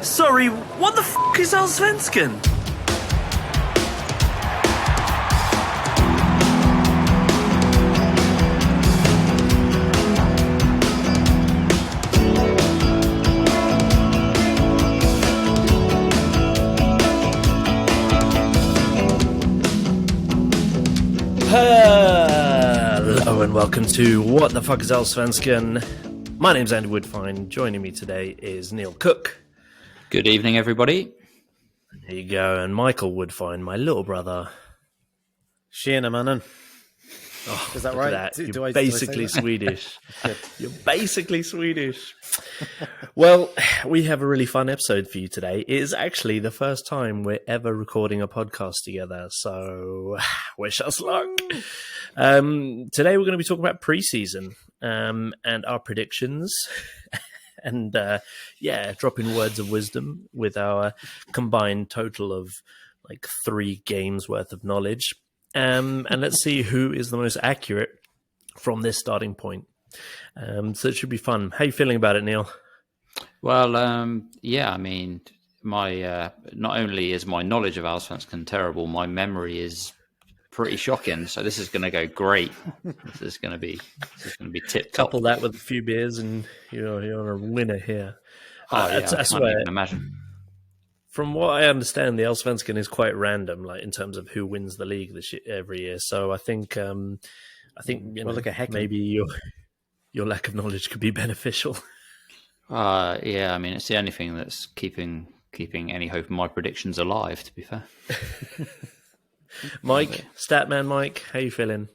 Sorry, what the f*** is Allsvenskan? Hello and welcome to What the Fuck is Allsvenskan? My name's Andy Woodfine. Joining me today is Neil Cook. Good evening, everybody. There you go. And Michael Woodfine, my little brother. Tjena mannen. Oh, is that right? That. Do You're I basically say that? Swedish. You're basically Swedish. Well, we have a really fun episode for you today. It is actually the first time we're ever recording a podcast together, so wish us luck. Today we're going to be talking about preseason and our predictions. And dropping words of wisdom with our combined total of like 3 games worth of knowledge. And let's see who is the most accurate from this starting point. So it should be fun. How are you feeling about it, Neil? Well, I mean, my not only is my knowledge of Allsvenskan terrible, my memory is pretty shocking. So this is going to go great. This is going to be tip top. Couple that with a few beers, and you're a winner here. I can't even imagine. From what I understand, the Allsvenskan is quite random, like in terms of who wins the league every year. So I think maybe your lack of knowledge could be beneficial. I mean, it's the only thing that's keeping any hope of my predictions alive, to be fair. Mike, Statman Mike, how you feeling?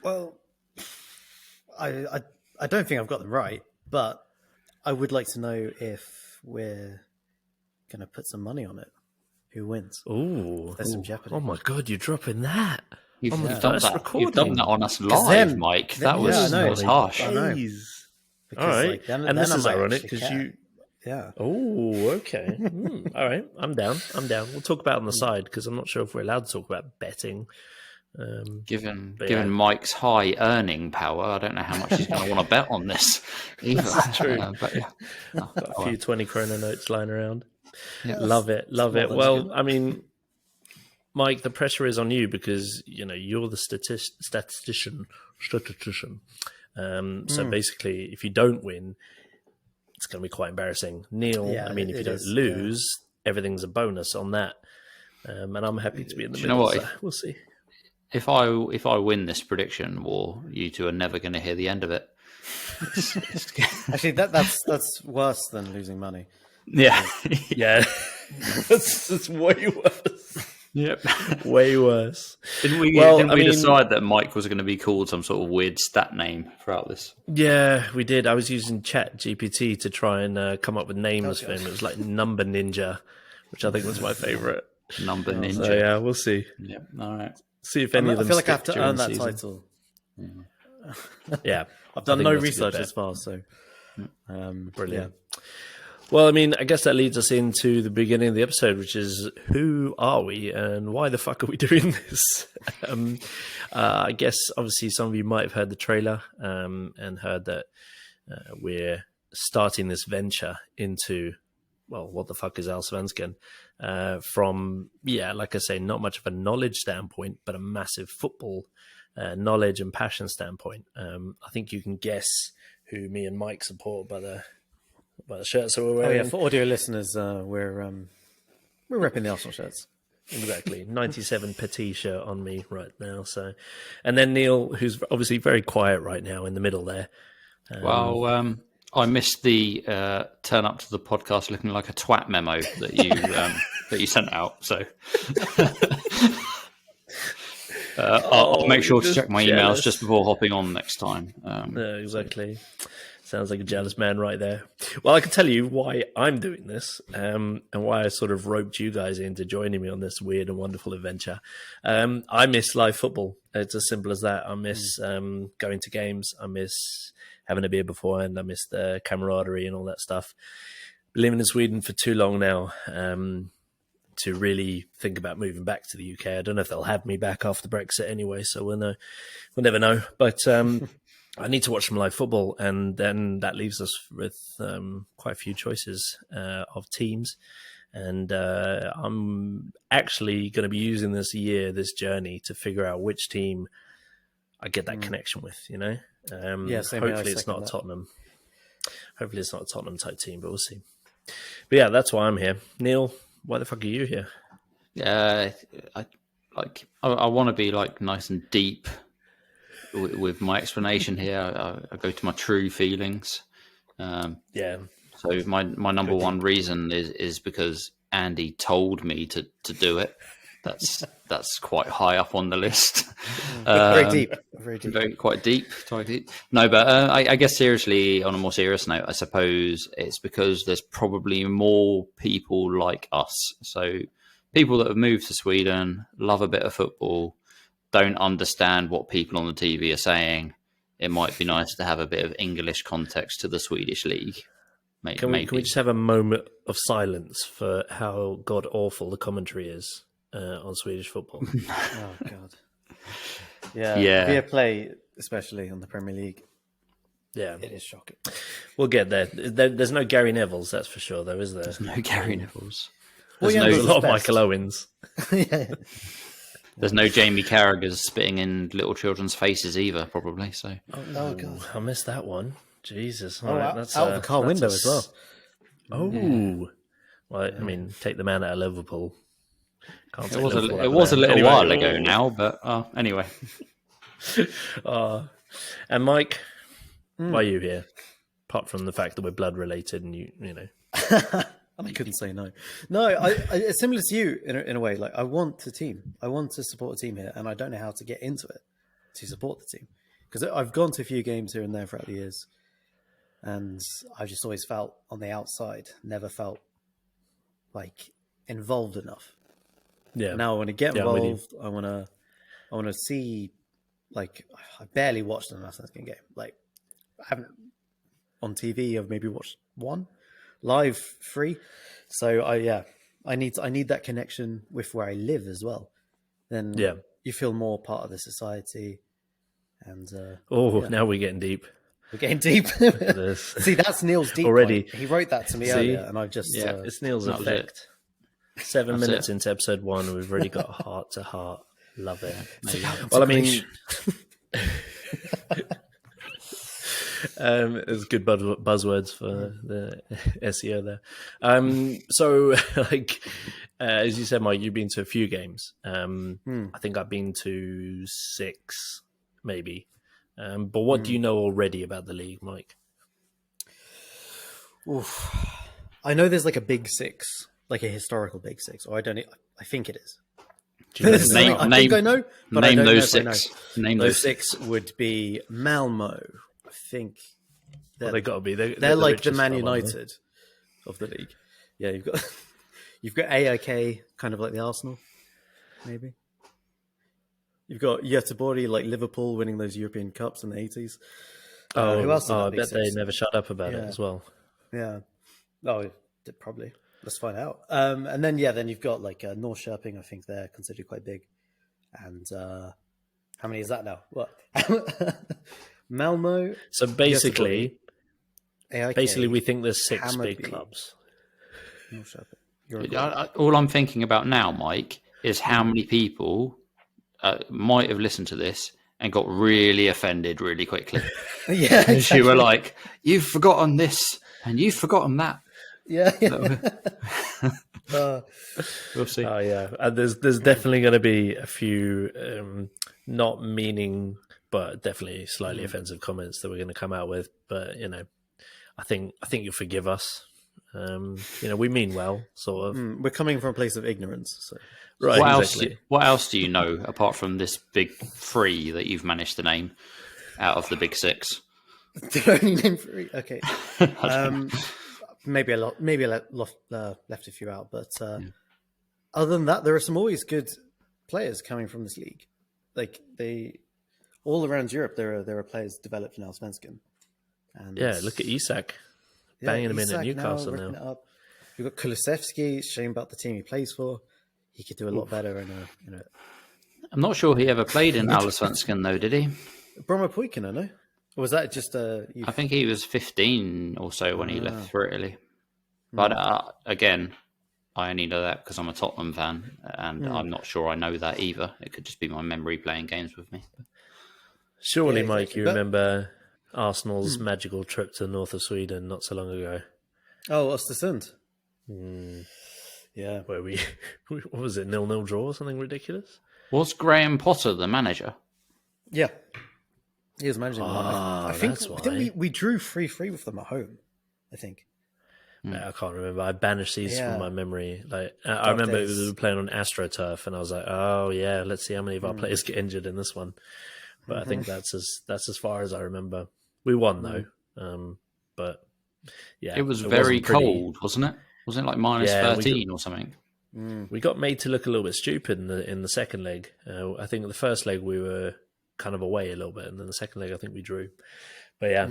Well, I don't think I've got them right, but I would like to know if we're going to put some money on it. Who wins? Ooh, there's some jeopardy. Oh my God, you're dropping that. You've done that on us live, Mike. That was harsh. I know. All right, then this is I ironic because you. Yeah. Oh, okay. All right, I'm down. We'll talk about it on the side because I'm not sure if we're allowed to talk about betting. Given Mike's high earning power, I don't know how much he's going to want to bet on this either. That's true. Got a few 20 krona notes lying around. Yeah. Love it. Well, I mean, Mike, the pressure is on you because you're the statistician. So basically, if you don't win, it's going to be quite embarrassing. Neil, if you don't lose, everything's a bonus on that. And I'm happy to be in the middle. So we'll see. If I win this prediction war, you two are never going to hear the end of it. Actually, that's worse than losing money. Yeah. Yeah. That's way worse. Yep. Way worse. Didn't we decide that Mike was going to be called some sort of weird stat name throughout this? Yeah, we did. I was using Chat GPT to try and come up with names for him. It was like Number Ninja, which I think was my favorite. Number Ninja. So yeah, we'll see. Yeah. All right. See if any of them. I feel like I have stick to earn that season. title. Yeah. I've done no research as far, so brilliant. Yeah. Well, I mean, I guess that leads us into the beginning of the episode, which is who are we and why the fuck are we doing this? I guess, obviously, some of you might have heard the trailer and heard that we're starting this venture into, well, what the fuck is Allsvenskan? From, like I say, not much of a knowledge standpoint, but a massive football knowledge and passion standpoint. I think you can guess who me and Mike support by the shirts that we're wearing. For audio listeners, we're repping the Arsenal shirts. Exactly. 97 Petit shirt on me right now. So, and then Neil, who's obviously very quiet right now in the middle there. I missed the turn up to the podcast looking like a twat memo that you sent out. So I'll make sure to check my emails just before hopping on next time. No, exactly. Sounds like a jealous man right there. Well, I can tell you why I'm doing this and why I sort of roped you guys into joining me on this weird and wonderful adventure. I miss live football. It's as simple as that. I miss going to games. I miss having a beer beforehand. I miss the camaraderie and all that stuff. Been living in Sweden for too long now to really think about moving back to the UK. I don't know if they'll have me back after Brexit anyway, so we'll never know. But I need to watch some live football, and then that leaves us with quite a few choices of teams. And I'm actually going to be using this journey, to figure out which team I get that connection with. You know, Same here, hopefully I it's not second that. Tottenham. Hopefully it's not a Tottenham type team, but we'll see. But yeah, that's why I'm here. Neil, why the fuck are you here? I want to be like nice and deep with my explanation here. I go to my true feelings. Yeah. So my number one reason is because Andy told me to do it. That's quite high up on the list. Very deep. Very deep. Quite deep. No, but I guess seriously, on a more serious note, I suppose it's because there's probably more people like us. So people that have moved to Sweden, love a bit of football, don't understand what people on the TV are saying. It might be nice to have a bit of English context to the Swedish league. Can we just have a moment of silence for how god awful the commentary is on Swedish football? Oh god. Yeah. Via play, especially on the Premier League. Yeah, it is shocking. We'll get there. There's no Gary Neville's, that's for sure, though, is there? There's no Gary Neville's. There's a lot of Michael Owens. Yeah. There's no Jamie Carragher's spitting in little children's faces either, probably. So. Oh god, I missed that one. Jesus. All right, that's out of the car window as well. Oh. Yeah. Well, I mean, take the man out of Liverpool. It was a little while ago now, but anyway. And Mike, why are you here? Apart from the fact that we're blood related, and you know. I couldn't say no. No, it's similar to you in a way. Like, I want a team. I want to support a team here, and I don't know how to get into it to support the team, because I've gone to a few games here and there throughout the years, and I just always felt on the outside, never felt like involved enough. Yeah. Now I want to get involved. I want to see. Like, I barely watched an Allsvenskan game. Like, I haven't on TV. I've maybe watched one live, free. So I need that connection with where I live as well. Then you feel more part of the society. And now we're getting deep. We're getting deep. See, that's Neil's deep already. Point. He wrote that to me earlier, and I've just it's Neil's effect. 7 minutes into episode 1, we've already got heart to heart. Love it. Well, I mean, it's good buzzwords for the SEO there. So, like, as you said, Mike, you've been to a few games. I think I've been to 6, maybe. But what do you know already about the league, Mike? Oof. I know there's like a big 6, like a historical big 6, or I think it is. I think I know, but name I don't those know if I 6. know. Name those 6 would be Malmo. I think they got to be. They're like the Man United of the league. Yeah, you've got AIK, kind of like the Arsenal, maybe. You've got Göteborg, like Liverpool, winning those European Cups in the 80s. Who else? I bet they never shut up about it as well. Yeah. Oh, probably. Let's find out. And then you've got like Norrköping. I think they're considered quite big. And how many is that now? What? Malmo. So basically, AIK, we think there's 6 Hammarby, big clubs. All I'm thinking about now, Mike, is how many people might have listened to this and got really offended really quickly. Yeah, exactly. You were like, "You've forgotten this and you've forgotten that." Yeah. We'll see. Oh yeah, and there's definitely going to be a few not meaning, but definitely slightly offensive comments that we're going to come out with. But I think you'll forgive us. We mean well, sort of. We're coming from a place of ignorance. So. Right. What else do you know apart from this big 3 that you've managed to name out of the big 6? Did I only name 3? Okay. Maybe I left a few out, but other than that, there are some always good players coming from this league. Like all around Europe, there are players developed in Allsvenskan. And look at Isak, banging him in at Newcastle now. You've got Kulusevski. Shame about the team he plays for. He could do a lot better in a. I'm not sure he ever played in Allsvenskan though, did he? Bromma Poikina, no? Or was that just I think he was 15 or so when he left for Italy. But again, I only know that because I'm a Tottenham fan, and I'm not sure I know that either. It could just be my memory playing games with me. Surely, Yeah, Mike, exactly. you remember Arsenal's magical trip to the north of Sweden not so long ago? Oh, Östersund. Yeah. Where we, what was it, 0-0 draw or something ridiculous? Was Graham Potter the manager? Yeah. He was managing them. I think, that's I think why. we drew 3-3 with them at home, I think. I can't remember. I banished these from my memory. Like I remember days. we were playing on AstroTurf, and I was like, "Oh yeah, let's see how many of our players get injured in this one." But I think that's as far as I remember. We won though, but yeah, It was very wasn't pretty. cold, wasn't it? Wasn't it like minus Yeah, 13 or something? We got made to look a little bit stupid in the second leg. I think the first leg we were kind of away a little bit, and then the second leg I think we drew. But yeah.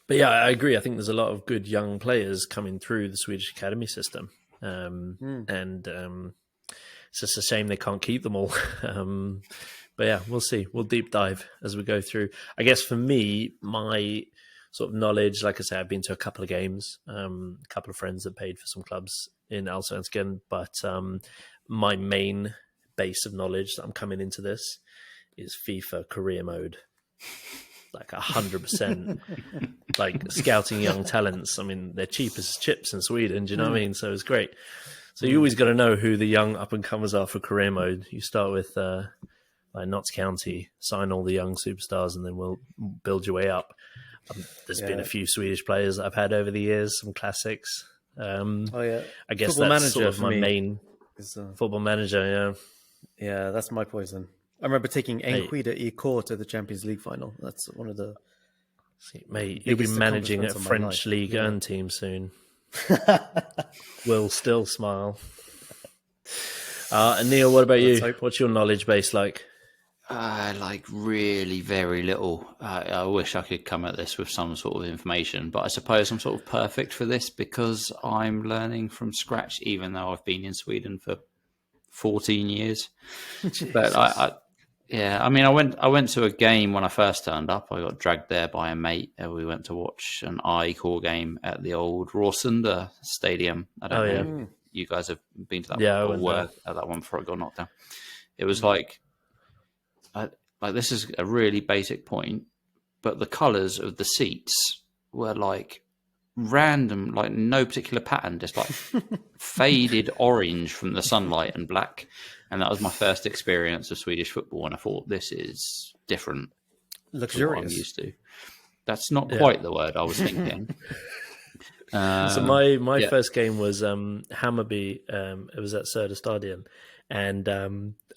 But yeah, I agree. I think there's a lot of good young players coming through the Swedish academy system, and it's just a shame they can't keep them all. But yeah, we'll see. We'll deep dive as we go through. I guess for me, my sort of knowledge, like I said, I've been to a couple of games, a couple of friends that paid for some clubs in Allsvenskan, but my main base of knowledge that I'm coming into this is FIFA career mode. Like 100%, like scouting young talents. I mean, they're cheap as chips in Sweden. Do you know what I mean? So it's great. So you always got to know who the young up and comers are for career mode. You start with like Notts County, sign all the young superstars, and then we'll build your way up. There's been a few Swedish players that I've had over the years, some classics. I guess Football that's sort Manager of for my me main football manager. Yeah, that's my poison. I remember taking Enquida E-Core to the Champions League final. That's one of the... Mate, you'll be managing a accomplishments of my French life. League 1 team soon. Will still smile. And Neil, what about you? hope. What's your knowledge base like? Like really very little. I wish I could come at this with some sort of information, but I suppose I'm sort of perfect for this because I'm learning from scratch, even though I've been in Sweden for 14 years. But I mean, I went to a game when I first turned up. I got dragged there by a mate. We went to watch an I-Core game at the old Råsunda Stadium. I don't know if you guys have been to that one or were at that one before it got knocked down. It was like this is a really basic point, but the colours of the seats were like random, like no particular pattern, just like faded orange from the sunlight and black. And that was my first experience of Swedish football, and I thought this is different, luxurious. From what I'm used to. That's not quite the word I was thinking. So my first game was Hammarby. It was at Söderstadion, and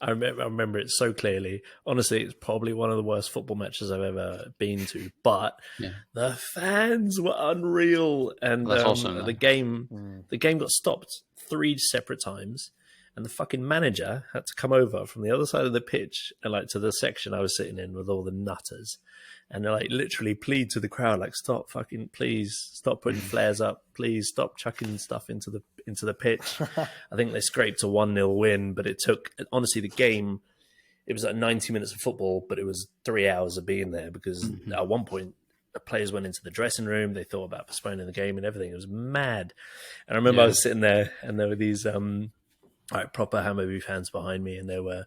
I remember it so clearly. Honestly, it's probably one of the worst football matches I've ever been to. But the fans were unreal, and That's awesome, the game got stopped 3 separate times. And the fucking manager had to come over from the other side of the pitch and like to the section I was sitting in with all the nutters, and like literally plead to the crowd, like, stop fucking, please stop putting flares up, please stop chucking stuff into the pitch. I think they scraped a 1-0 win, but it took, honestly, the game, it was like 90 minutes of football, but it was 3 hours of being there because at one point the players went into the dressing room, they thought about postponing the game and everything. It was mad. And I remember I was sitting there and there were these proper Hammarby fans behind me, and they were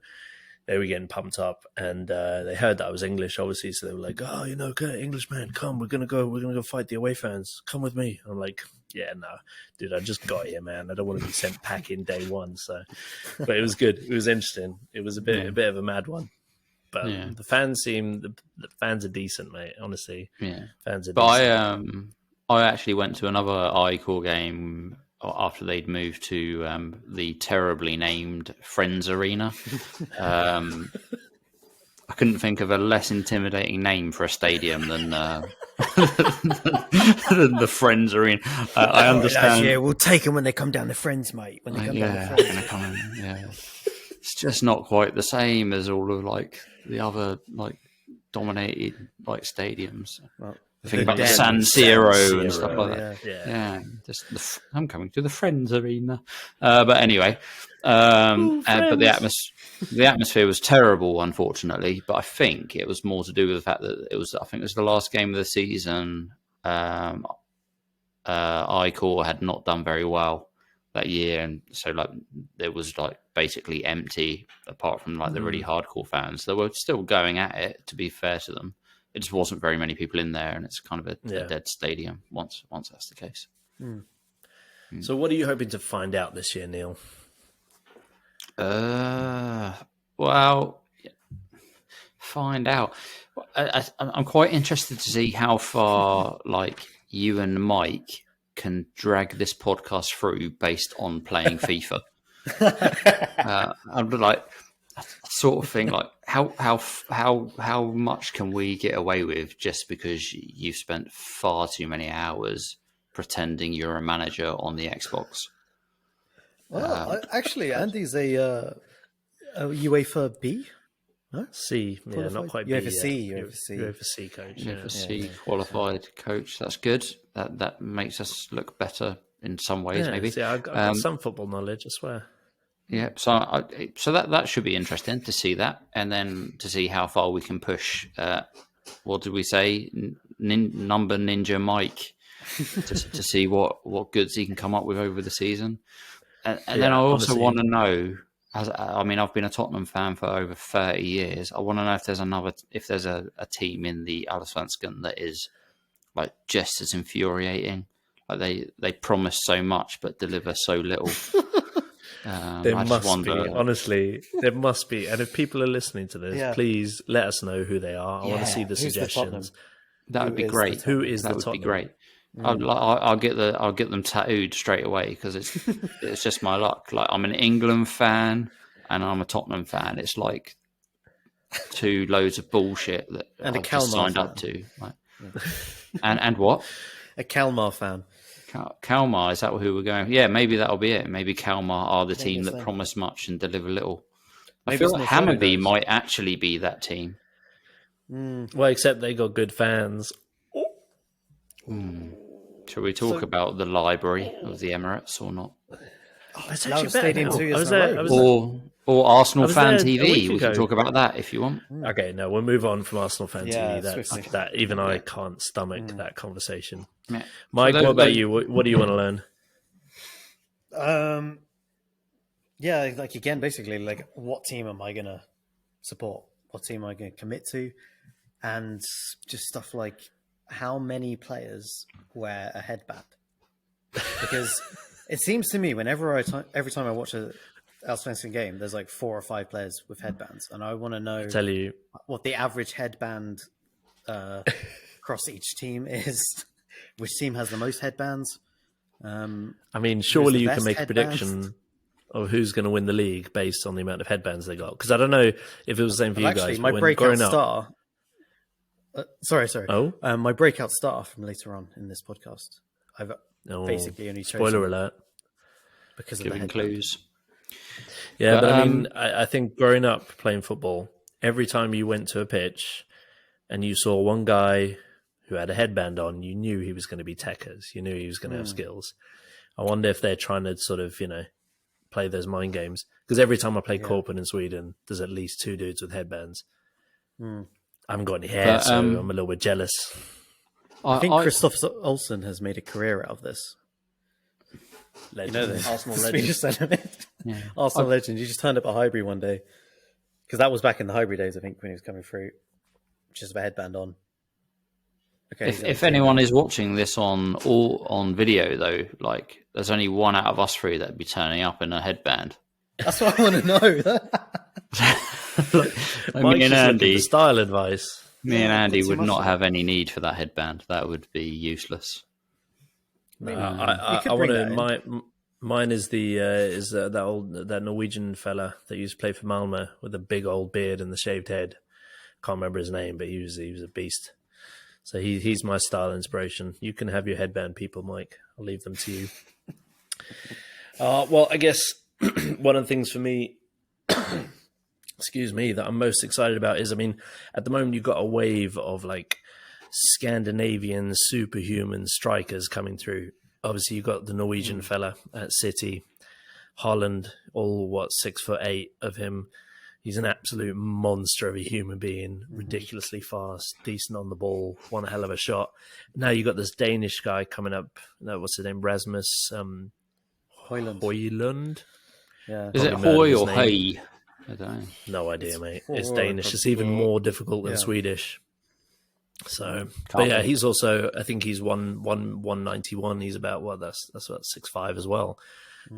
getting pumped up, and they heard that I was English, obviously, so they were like, "Oh, okay, English man, come, we're gonna go fight the away fans. Come with me." I'm like, "Yeah, no, dude, I just got here, man. I don't want to be sent packing day one." So, but it was good. It was interesting. It was a bit of a mad one, but the fans are decent, mate. Honestly, fans are. But decent. I actually went to another I-Core game after they'd moved to the terribly named Friends Arena. I couldn't think of a less intimidating name for a stadium than than the Friends Arena. I understand. Yeah, we'll take them when they come down. The Friends, mate. When they come down. The Friends. It's just not quite the same as all of like the other like dominated like stadiums. Well, Think about the Den. San Siro and stuff like that. Yeah. Just I'm coming to the Friends Arena. But anyway, but the atmosphere was terrible, unfortunately. But I think it was more to do with the fact that I think it was the last game of the season. iCore had not done very well that year, and so like it was like basically empty apart from like the really hardcore fans. They were still going at it, to be fair to them. It just wasn't very many people in there, and it's kind of a dead stadium once that's the case. So what are you hoping to find out this year, Neil? Well, find out. I'm quite interested to see how far like you and Mike can drag this podcast through based on playing FIFA. I'm like, sort of thing like how much can we get away with just because you've spent far too many hours pretending you're a manager on the Xbox? Well, actually, Andy's a UEFA B. Huh? C, Qualified? not quite UEFA B. C, Yeah. UEFA C. UEFA C coach. For C qualified coach. That's good. That makes us look better in some ways, maybe. See, I've got some football knowledge, I swear. Yeah, so that should be interesting to see that, and then to see how far we can push. What did we say? Number Ninja Mike to see what goods he can come up with over the season, and then I also want to know. I've been a Tottenham fan for over 30 years. I want to know if there's a team in the Allsvenskan that is like just as infuriating. Like they promise so much but deliver so little. There must be, honestly, there must be. And if people are listening to this, please let us know who they are. I want to see the suggestions. That would be great. Who is the Tottenham? That would be great. I'll get them tattooed straight away because it's just my luck. Like I'm an England fan and I'm a Tottenham fan. It's like two loads of bullshit that and I've just signed up to. Like, and what? A Kalmar fan. Kalmar, is that who we're going? Yeah, maybe that'll be it. Maybe Kalmar are the team that promise much and deliver little. I feel like Hammarby might actually be that team. Well, except they got good fans. Shall we talk about the library of the Emirates or not? Oh, it's actually Stadium 2 years or Arsenal Fan TV. We can talk about that if you want. Okay, no, we'll move on from Arsenal Fan TV. That even I can't stomach that conversation. Yeah. Mike, what about you? What do you want to learn? Yeah, like again, basically, like what team am I going to support? What team am I going to commit to? And just stuff like how many players wear a headband? Because it seems to me every time I watch a Allsvenskan game, there's like 4 or 5 players with headbands, and I want to know what the average headband across each team is. Which team has the most headbands? I mean, surely you can make a prediction of who's going to win the league based on the amount of headbands they got. Because I don't know if it was the same for you guys. My breakout star. Sorry. Oh, my breakout star from later on in this podcast. I've basically only chosen spoiler alert because of giving the clues. Yeah, but I mean, I think growing up playing football, every time you went to a pitch and you saw one guy who had a headband on, you knew he was going to be techers. You knew he was going to have skills. I wonder if they're trying to sort of, play those mind games. Because every time I play Korpen in Sweden, there's at least 2 dudes with headbands. I haven't got any hair, so I'm a little bit jealous. I think Christoph Olsen has made a career out of this. Legend. Arsenal legend. Arsenal legend. He just turned up at Highbury one day. Because that was back in the Highbury days, I think, when he was coming through. Just with a headband on. Okay, if anyone is watching this on video, though, like there's only one out of us 3 that'd be turning up in a headband. That's what I want to know. Me and Andy, style advice. Me and Andy would not have any need for that headband. That would be useless. I want to. Mine is that Norwegian fella that used to play for Malmö with the big old beard and the shaved head. Can't remember his name, but he was a beast. So he's my style inspiration. You can have your headband, people, Mike. I'll leave them to you. Well, I guess one of the things for me, excuse me, that I'm most excited about is, I mean, at the moment you've got a wave of like Scandinavian superhuman strikers coming through. Obviously, you've got the Norwegian fella at City, Haaland, all 6'8" of him. He's an absolute monster of a human being, ridiculously fast, decent on the ball, one hell of a shot. Now you've got this Danish guy coming up. What's his name? Rasmus Højlund. Yeah. Is it Hoy or Hey? I don't know. No idea, mate. It's Danish. It's even more difficult than Swedish. So, but yeah, he's also. I think he's 191. He's about that's about 6'5" as well.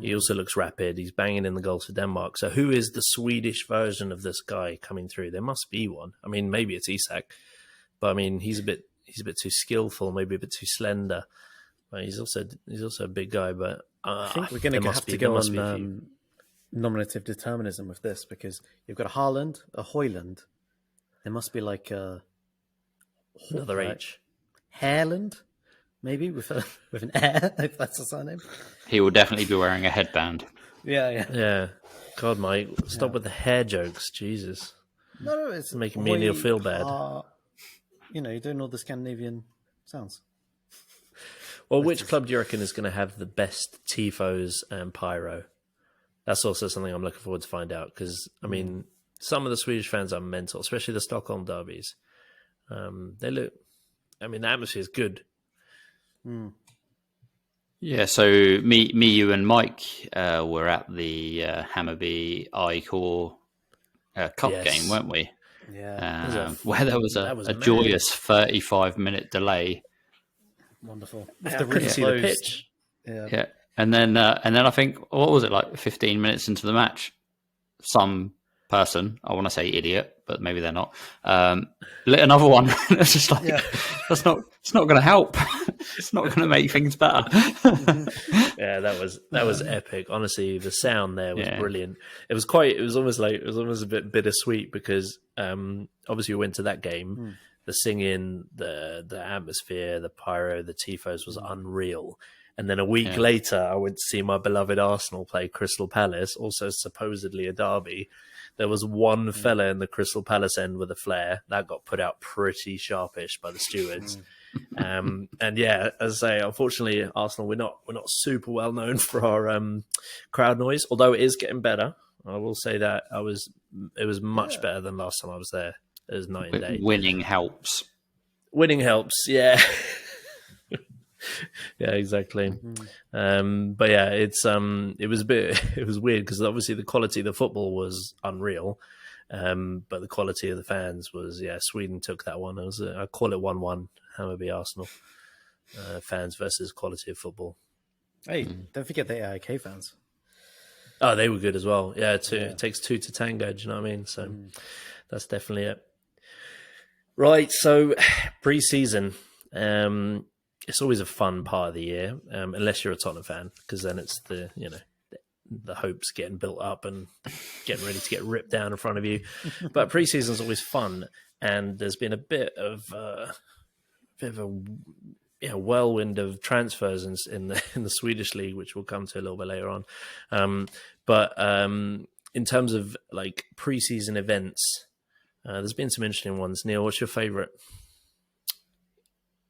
He also looks rapid. He's banging in the goals for Denmark. So who is the Swedish version of this guy coming through? There must be one. I mean, maybe it's Isak, but I mean, he's a bit too skillful, maybe a bit too slender. But he's also a big guy. But I think we're going to have to go on nominative determinism with this, because you've got a Haaland, a Højlund. There must be like another H. Hairland? Maybe with an air, if that's a surname. He will definitely be wearing a headband. Yeah. God, Mike, stop with the hair jokes. Jesus. No, it's making me and Neil feel bad. You're doing all the Scandinavian sounds. Well, which club do you reckon is going to have the best tifos and pyro? That's also something I'm looking forward to find out, because, I mean, some of the Swedish fans are mental, especially the Stockholm derbies. They look... I mean, the atmosphere is good. Yeah, so me, you, and Mike were at the Hammarby I-Core Cup game, weren't we? Yeah, where there was a joyous 35-minute delay. Wonderful. Couldn't see the pitch. Yeah, and then I think, what was it, like 15 minutes into the match, some person, I want to say idiot, but maybe they're not, lit another one. It's just like, it's not going to help. It's not going to make things better. Yeah, that was epic. Honestly, the sound there was brilliant. It was almost a bit bittersweet, because obviously we went to that game. The singing, the atmosphere, the pyro, the tifos was unreal. And then a week later, I went to see my beloved Arsenal play Crystal Palace, also supposedly a derby. There was one fella in the Crystal Palace end with a flare that got put out pretty sharpish by the stewards. And yeah, as I say, unfortunately, Arsenal, we're not super well known for our crowd noise, although it is getting better. I will say that it was much better than last time I was there. It was night and day. Winning helps. Winning helps, yeah. Yeah, exactly. But yeah, it was weird, because obviously the quality of the football was unreal, but the quality of the fans was, Sweden took that one. I call it 1-1, Hammarby Arsenal, fans versus quality of football. Hey, don't forget the AIK fans. Oh, they were good as well. Yeah, it takes two to tango. Do you know what I mean? So that's definitely it. Right, so pre-season. It's always a fun part of the year, unless you're a Tottenham fan, because then it's the hopes getting built up and getting ready to get ripped down in front of you. But pre-season is always fun, and there's been a bit of a whirlwind of transfers in the Swedish league, which we'll come to a little bit later on. But in terms of like pre-season events, there's been some interesting ones. Neil, what's your favourite?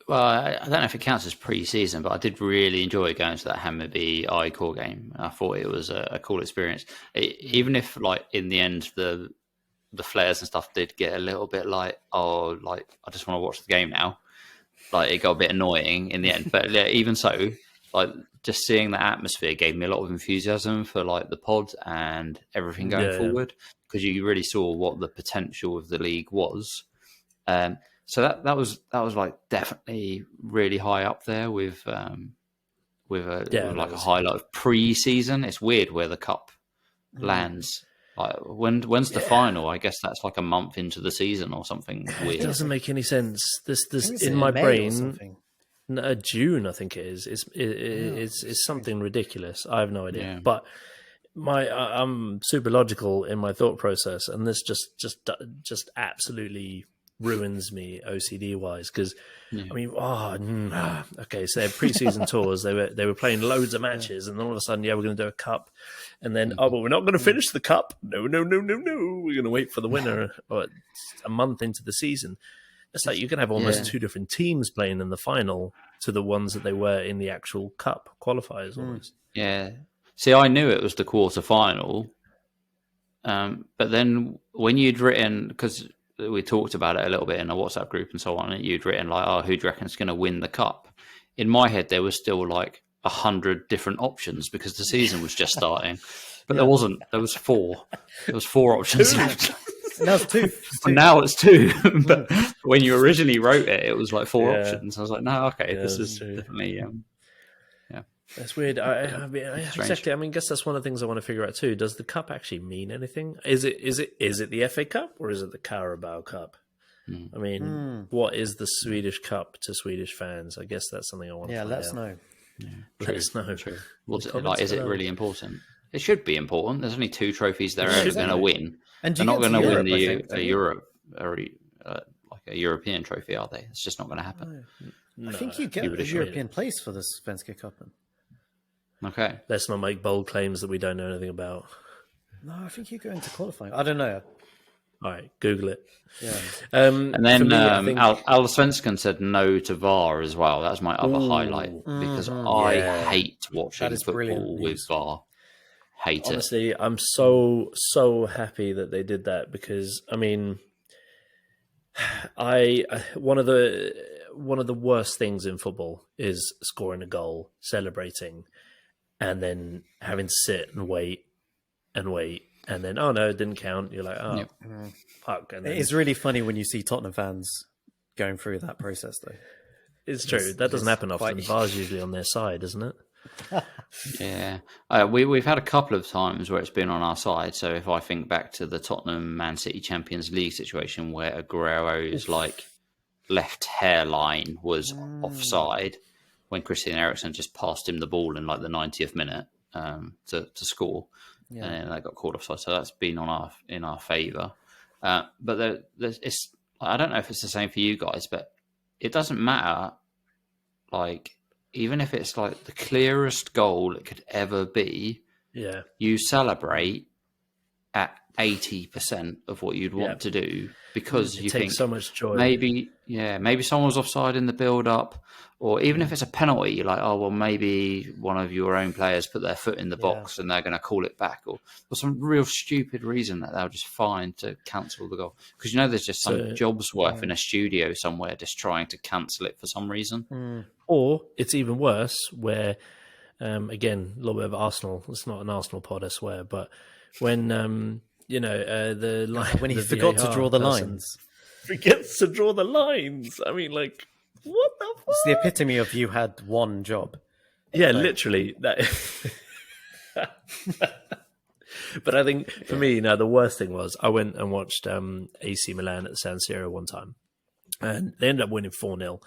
Well, I don't know if it counts as pre-season, but I did really enjoy going to that Hammarby I-Core game. I thought it was a cool experience. Even if, like, in the end, the flares and stuff did get a little bit like, I just want to watch the game now. Like, it got a bit annoying in the end. But yeah, even so, like, just seeing the atmosphere gave me a lot of enthusiasm for, like, the pod and everything going forward, because you really saw what the potential of the league was. So that was like definitely really high up there with a highlight of pre-season. It's weird where the cup lands. Like when's the final? I guess that's like a month into the season or something weird. It doesn't make any sense. This in my brain. No, June, I think it is. It's something ridiculous. I have no idea. Yeah. But I'm super logical in my thought process, and this just absolutely ruins me OCD wise, because I mean, okay, so they're pre-season tours, they were playing loads of matches, and then all of a sudden, we're going to do a cup, and then but we're not going to finish the cup. No, we're going to wait for the winner a month into the season. It's like you can have almost two different teams playing in the final to the ones that they were in the actual cup qualifiers almost. Yeah. See, I knew it was the quarter final, but then when you'd written, because we talked about it a little bit in a WhatsApp group and so on, and you'd written like, "Oh, who do you reckon's going to win the cup?" In my head, there was still like 100 different options because the season was just starting, but there wasn't. There was 4. There was 4 options left. Now it's 2. And now it's 2. But when you originally wrote it, it was like 4 options. I was like, no, okay, this is definitely. That's weird. I mean, exactly. I mean, I guess that's one of the things I want to figure out too. Does the cup actually mean anything? Is it the FA Cup or is it the Carabao Cup? I mean, what is the Swedish Cup to Swedish fans? I guess that's something I want to find let us out. know. Let us know. True. What's it like? Is it really important? It should be important. There's only 2 trophies they're ever going to win. And they're not going to win the Europe or like a European trophy, are they? It's just not going to happen. No. I think you get a European place for this Svenska Cupen. Okay. Let's not make bold claims that we don't know anything about. No, I think you go into qualifying. I don't know. All right, Google it. Yeah. And then Allsvenskan said no to VAR as well. That's my other highlight because I hate watching football with VAR. Honestly, I'm so happy that they did that because I mean, one of the worst things in football is scoring a goal, celebrating, and then having to sit and wait, and then oh no, it didn't count. You're like, oh fuck. And then, it's really funny when you see Tottenham fans going through that process, though. It's true. That doesn't happen often. VAR's usually on their side, isn't it? Yeah, we've had a couple of times where it's been on our side. So if I think back to the Tottenham Man City Champions League situation where Aguero's like left hairline was offside when Christian Eriksen just passed him the ball in like the 90th minute to score, and that got called offside. So that's been in our favour. But it's I don't know if it's the same for you guys, but it doesn't matter. Like, even if it's like the clearest goal it could ever be, you celebrate at 80% of what you'd want to do because you think so much joy. Maybe someone was offside in the build-up, or even if it's a penalty, you're like, oh well, maybe one of your own players put their foot in the box and they're going to call it back, or for some real stupid reason that they'll just find to cancel the goal because there's just some jobs worth in a studio somewhere just trying to cancel it for some reason. Or it's even worse where, again, a little bit of Arsenal. It's not an Arsenal pod, I swear, but when when he forgot to draw the lines. Forgets to draw the lines. I mean, like, what the fuck? It's the epitome of you had one job. Yeah, literally. That. But I think for me, the worst thing was I went and watched AC Milan at the San Siro one time, and they ended up winning 4-0.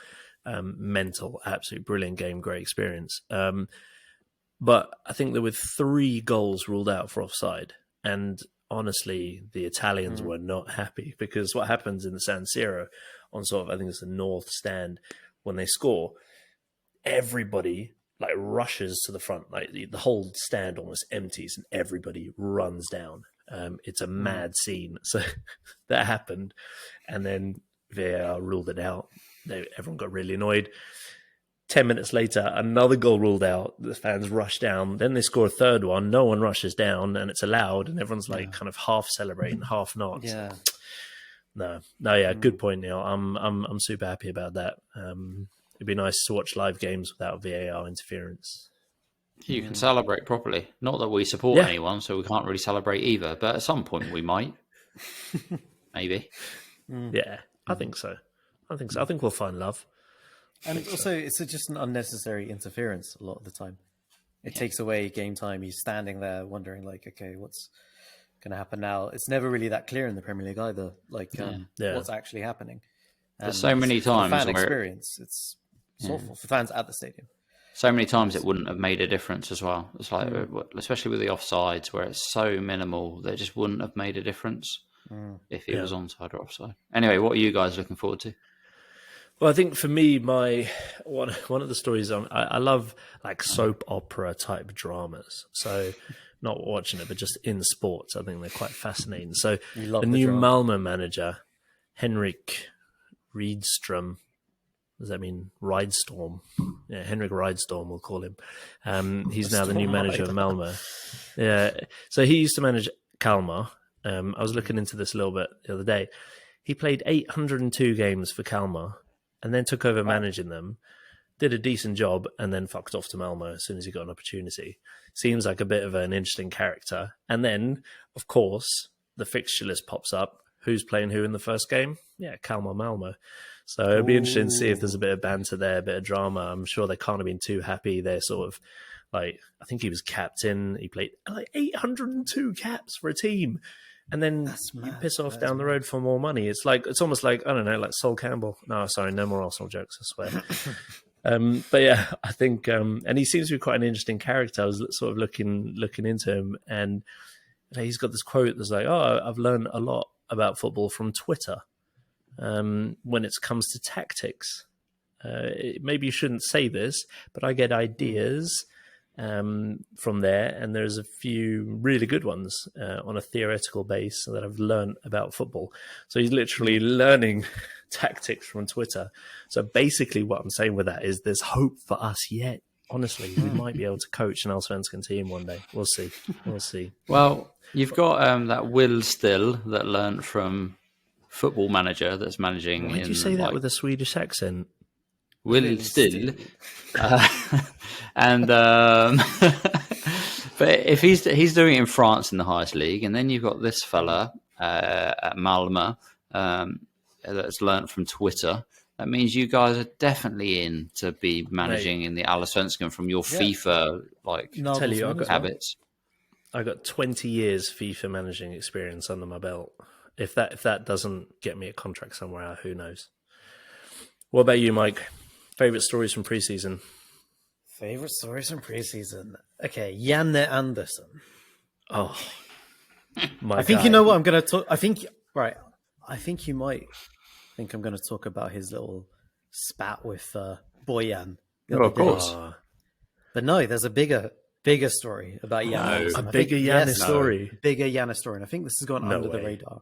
Mental, absolute brilliant game, great experience. But I think there were 3 goals ruled out for offside, and honestly, the Italians were not happy because what happens in the San Siro on sort of, I think it's the north stand, when they score, everybody like rushes to the front, like the whole stand almost empties and everybody runs down. It's a mad scene. So that happened, and then VAR ruled it out. Everyone got really annoyed. 10 minutes later, another goal ruled out. The fans rush down. Then they score a third one. No one rushes down, and it's allowed. And everyone's like kind of half celebrating, half not. Yeah. Good point, Neil. I'm super happy about that. It'd be nice to watch live games without VAR interference. You can celebrate properly. Not that we support anyone, so we can't really celebrate either. But at some point, we might. Maybe. Yeah, I think so. I think we'll find love. And also, it's just an unnecessary interference a lot of the time. It takes away game time. You're standing there wondering, like, okay, what's going to happen now? It's never really that clear in the Premier League either, like what's actually happening. There's so many times fan experience. It's awful for fans at the stadium. So many times it wouldn't have made a difference as well. It's like, especially with the offsides, where it's so minimal that it just wouldn't have made a difference if it was onside or offside. Anyway, what are you guys looking forward to? Well, I think for me, one of the stories I love like soap opera type dramas. So not watching it, but just in sports, I think they're quite fascinating. So the new Malmö manager, Henrik Rydström. Does that mean Rydstrom? Yeah, Henrik Rydstrom, we'll call him. He's now the new manager of Malmö. Yeah, so he used to manage Kalmar. I was looking into this a little bit the other day. He played 802 games for Kalmar and then took over managing them, did a decent job, and then fucked off to Malmö as soon as he got an opportunity. Seems like a bit of an interesting character. And then, of course, the fixture list pops up. Who's playing who in the first game? Yeah, Kalmar Malmö. So it'll be interesting to see if there's a bit of banter there, a bit of drama. I'm sure they can't have been too happy. They're sort of like, I think he was captain. He played like 802 caps for a team. And then you piss off down the road for more money. It's almost like, I don't know, like Sol Campbell. No, sorry, no more Arsenal jokes, I swear. But yeah, I think, and he seems to be quite an interesting character. I was sort of looking into him, and he's got this quote that's like, "Oh, I've learned a lot about football from Twitter when it comes to tactics. Maybe you shouldn't say this, but I get ideas from there, and there's a few really good ones on a theoretical base that I've learned about football." So he's literally learning tactics from Twitter. So basically what I'm saying with that is there's hope for us yet. Honestly, we might be able to coach an Allsvenskan team one day. We'll see. Well, you've got that Will Still that learnt from Football Manager that's managing. Why did you say that with a Swedish accent? Will Still. And but if he's doing it in France in the highest league, and then you've got this fella at Malmö that's learnt from Twitter. That means you guys are definitely in to be managing in the Allsvenskan from your FIFA habits. I got 20 years FIFA managing experience under my belt. If that doesn't get me a contract somewhere, who knows? What about you, Mike? Favorite stories from preseason? Favorite stories from preseason. Okay, Janne Anderson. Oh, I think you know what I'm going to talk. I think you might think I'm going to talk about his little spat with Bojan. Of course. But no, there's a bigger story about Janne. A bigger Janne story. Bigger Janne story. And I think this has gone under the radar.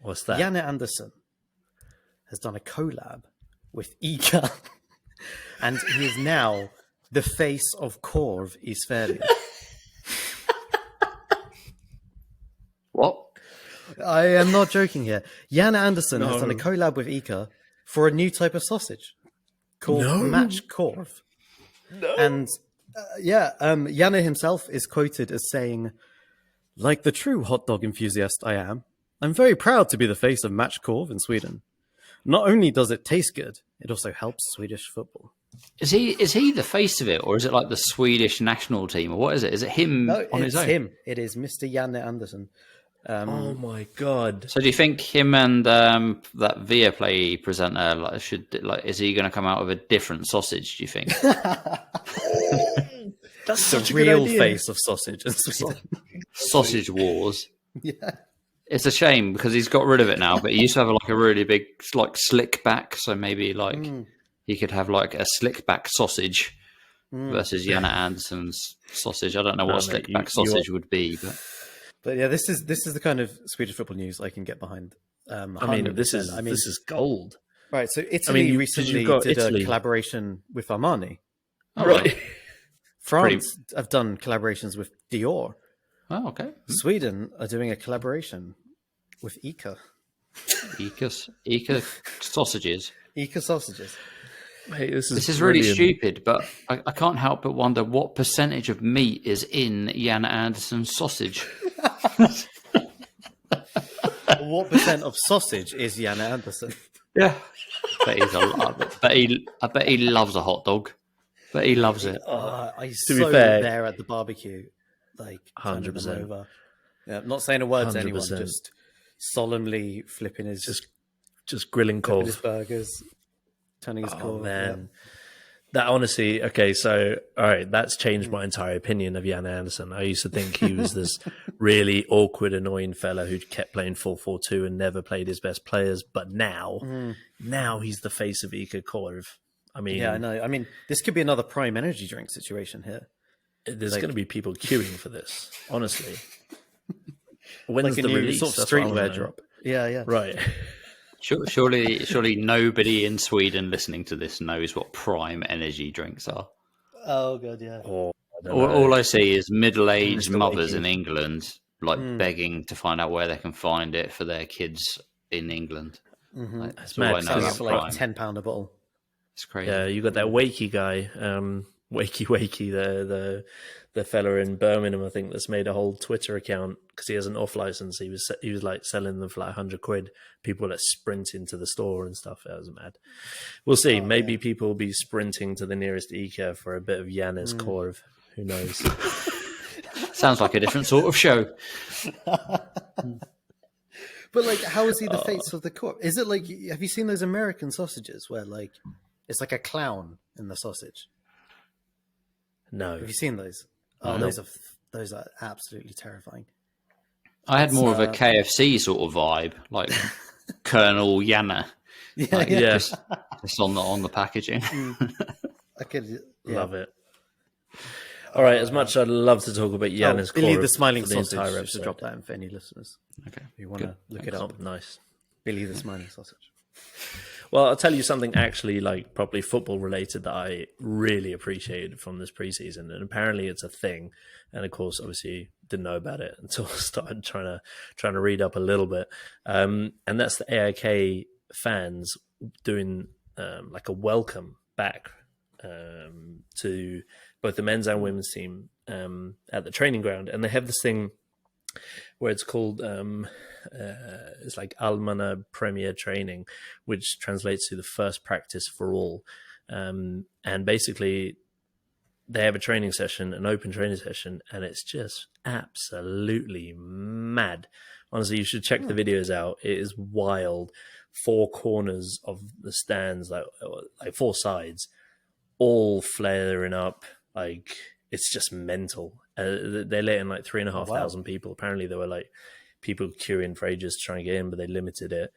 What's that? Janne Anderson has done a collab with Ica. And he is now the face of Korv i Sverige. What? I am not joking here. Janne Anderson has done a collab with Ica for a new type of sausage called Match Korv. No. And Janne himself is quoted as saying, "Like the true hot dog enthusiast I am, I'm very proud to be the face of Match Korv in Sweden. Not only does it taste good, it also helps Swedish football." Is he the face of it, or is it like the Swedish national team, or what is it? Is it him on his own? It's him. It is Mr. Janne Anderson. Oh my god! So do you think him and that Viaplay presenter is he going to come out with a different sausage? Do you think? That's such The a real good idea. face of sausage in Sweden. Sausage Wars. Yeah. It's a shame because he's got rid of it now, but he used to have like a really big slick back. So maybe he could have like a slick back sausage versus Janne Anderson's sausage. I don't know what a slick back sausage would be, But yeah, this is the kind of Swedish football news I can get behind. I mean, this is gold. Right. So Italy recently did a collaboration with Armani. Oh, right. France have done collaborations with Dior. Oh, okay. Sweden are doing a collaboration with Ica. Ica sausages. Ica sausages. Mate, this is really stupid, but I can't help but wonder what percentage of meat is in Janne Anderson's sausage. What percent of sausage is Janne Anderson? Yeah. I bet he loves a hot dog. But he loves it. He's To be so fair, there at the barbecue. Like 100%. over. Yeah, not saying a word to anyone, 100%. just solemnly flipping his just grilling flipping cold. his burgers, turning his Oh corn. man, that honestly. Okay, so all right, that's changed my entire opinion of Janne Anderson. I used to think he was this really awkward, annoying fella who kept playing 4-4-2 and never played his best players. But now he's the face of Ica Korv. I mean, Yeah, I know. I mean, this could be another Prime Energy drink situation here. there's going to be people queuing for this. Honestly, when's Like a the new release? sort of That's what I wanna streetwear know. drop. Yeah, yeah. Right. Surely nobody in Sweden listening to this knows what Prime energy drinks are. Oh god, yeah. Or I don't All know. I see is middle-aged Mr. mothers Wakey. in England begging to find out where they can find it for their kids in England. Like, that's all mad, I know because about For like Prime. £10 a bottle. It's crazy. Yeah, you got that Wakey guy, Wakey, the fella in Birmingham, I think, that's made a whole Twitter account because he has an off license. He was like selling them for like £100. People that sprint into the store and stuff. That was mad. We'll see. Maybe people will be sprinting to the nearest Ika for a bit of Janne's Korv. Who knows? Sounds like a different sort of show. But like, how is he the face of the corp? Is it like, have you seen those American sausages where like it's like a clown in the sausage? No. Have you seen those? Oh, those are absolutely terrifying. I had more of a KFC sort of vibe, like Colonel Janne. Yeah, Yeah, Just on the packaging. I could love it. All right, as much as I'd love to talk about Janne's Billy Korv the Smiling for the Sausage. entire Just to episode. drop that in for any listeners. Okay. If you want to look it up. Oh, nice. Billy the Smiling Sausage. Well, I'll tell you something actually like properly football related that I really appreciated from this preseason, and apparently it's a thing. And of course, obviously, didn't know about it until I started trying to read up a little bit. And that's the AIK fans doing like a welcome back to both the men's and women's team at the training ground, and they have this thing where it's called it's like Almana Premier Training, which translates to the first practice for all. And basically, they have a training session, an open training session, and it's just absolutely mad. Honestly, you should check the videos out. It is wild. 4 corners of the stands, like 4 sides, all flaring up. Like, it's just mental. They let in like 3,500 people. Apparently, there were like people queuing for ages to try and get in, but they limited it.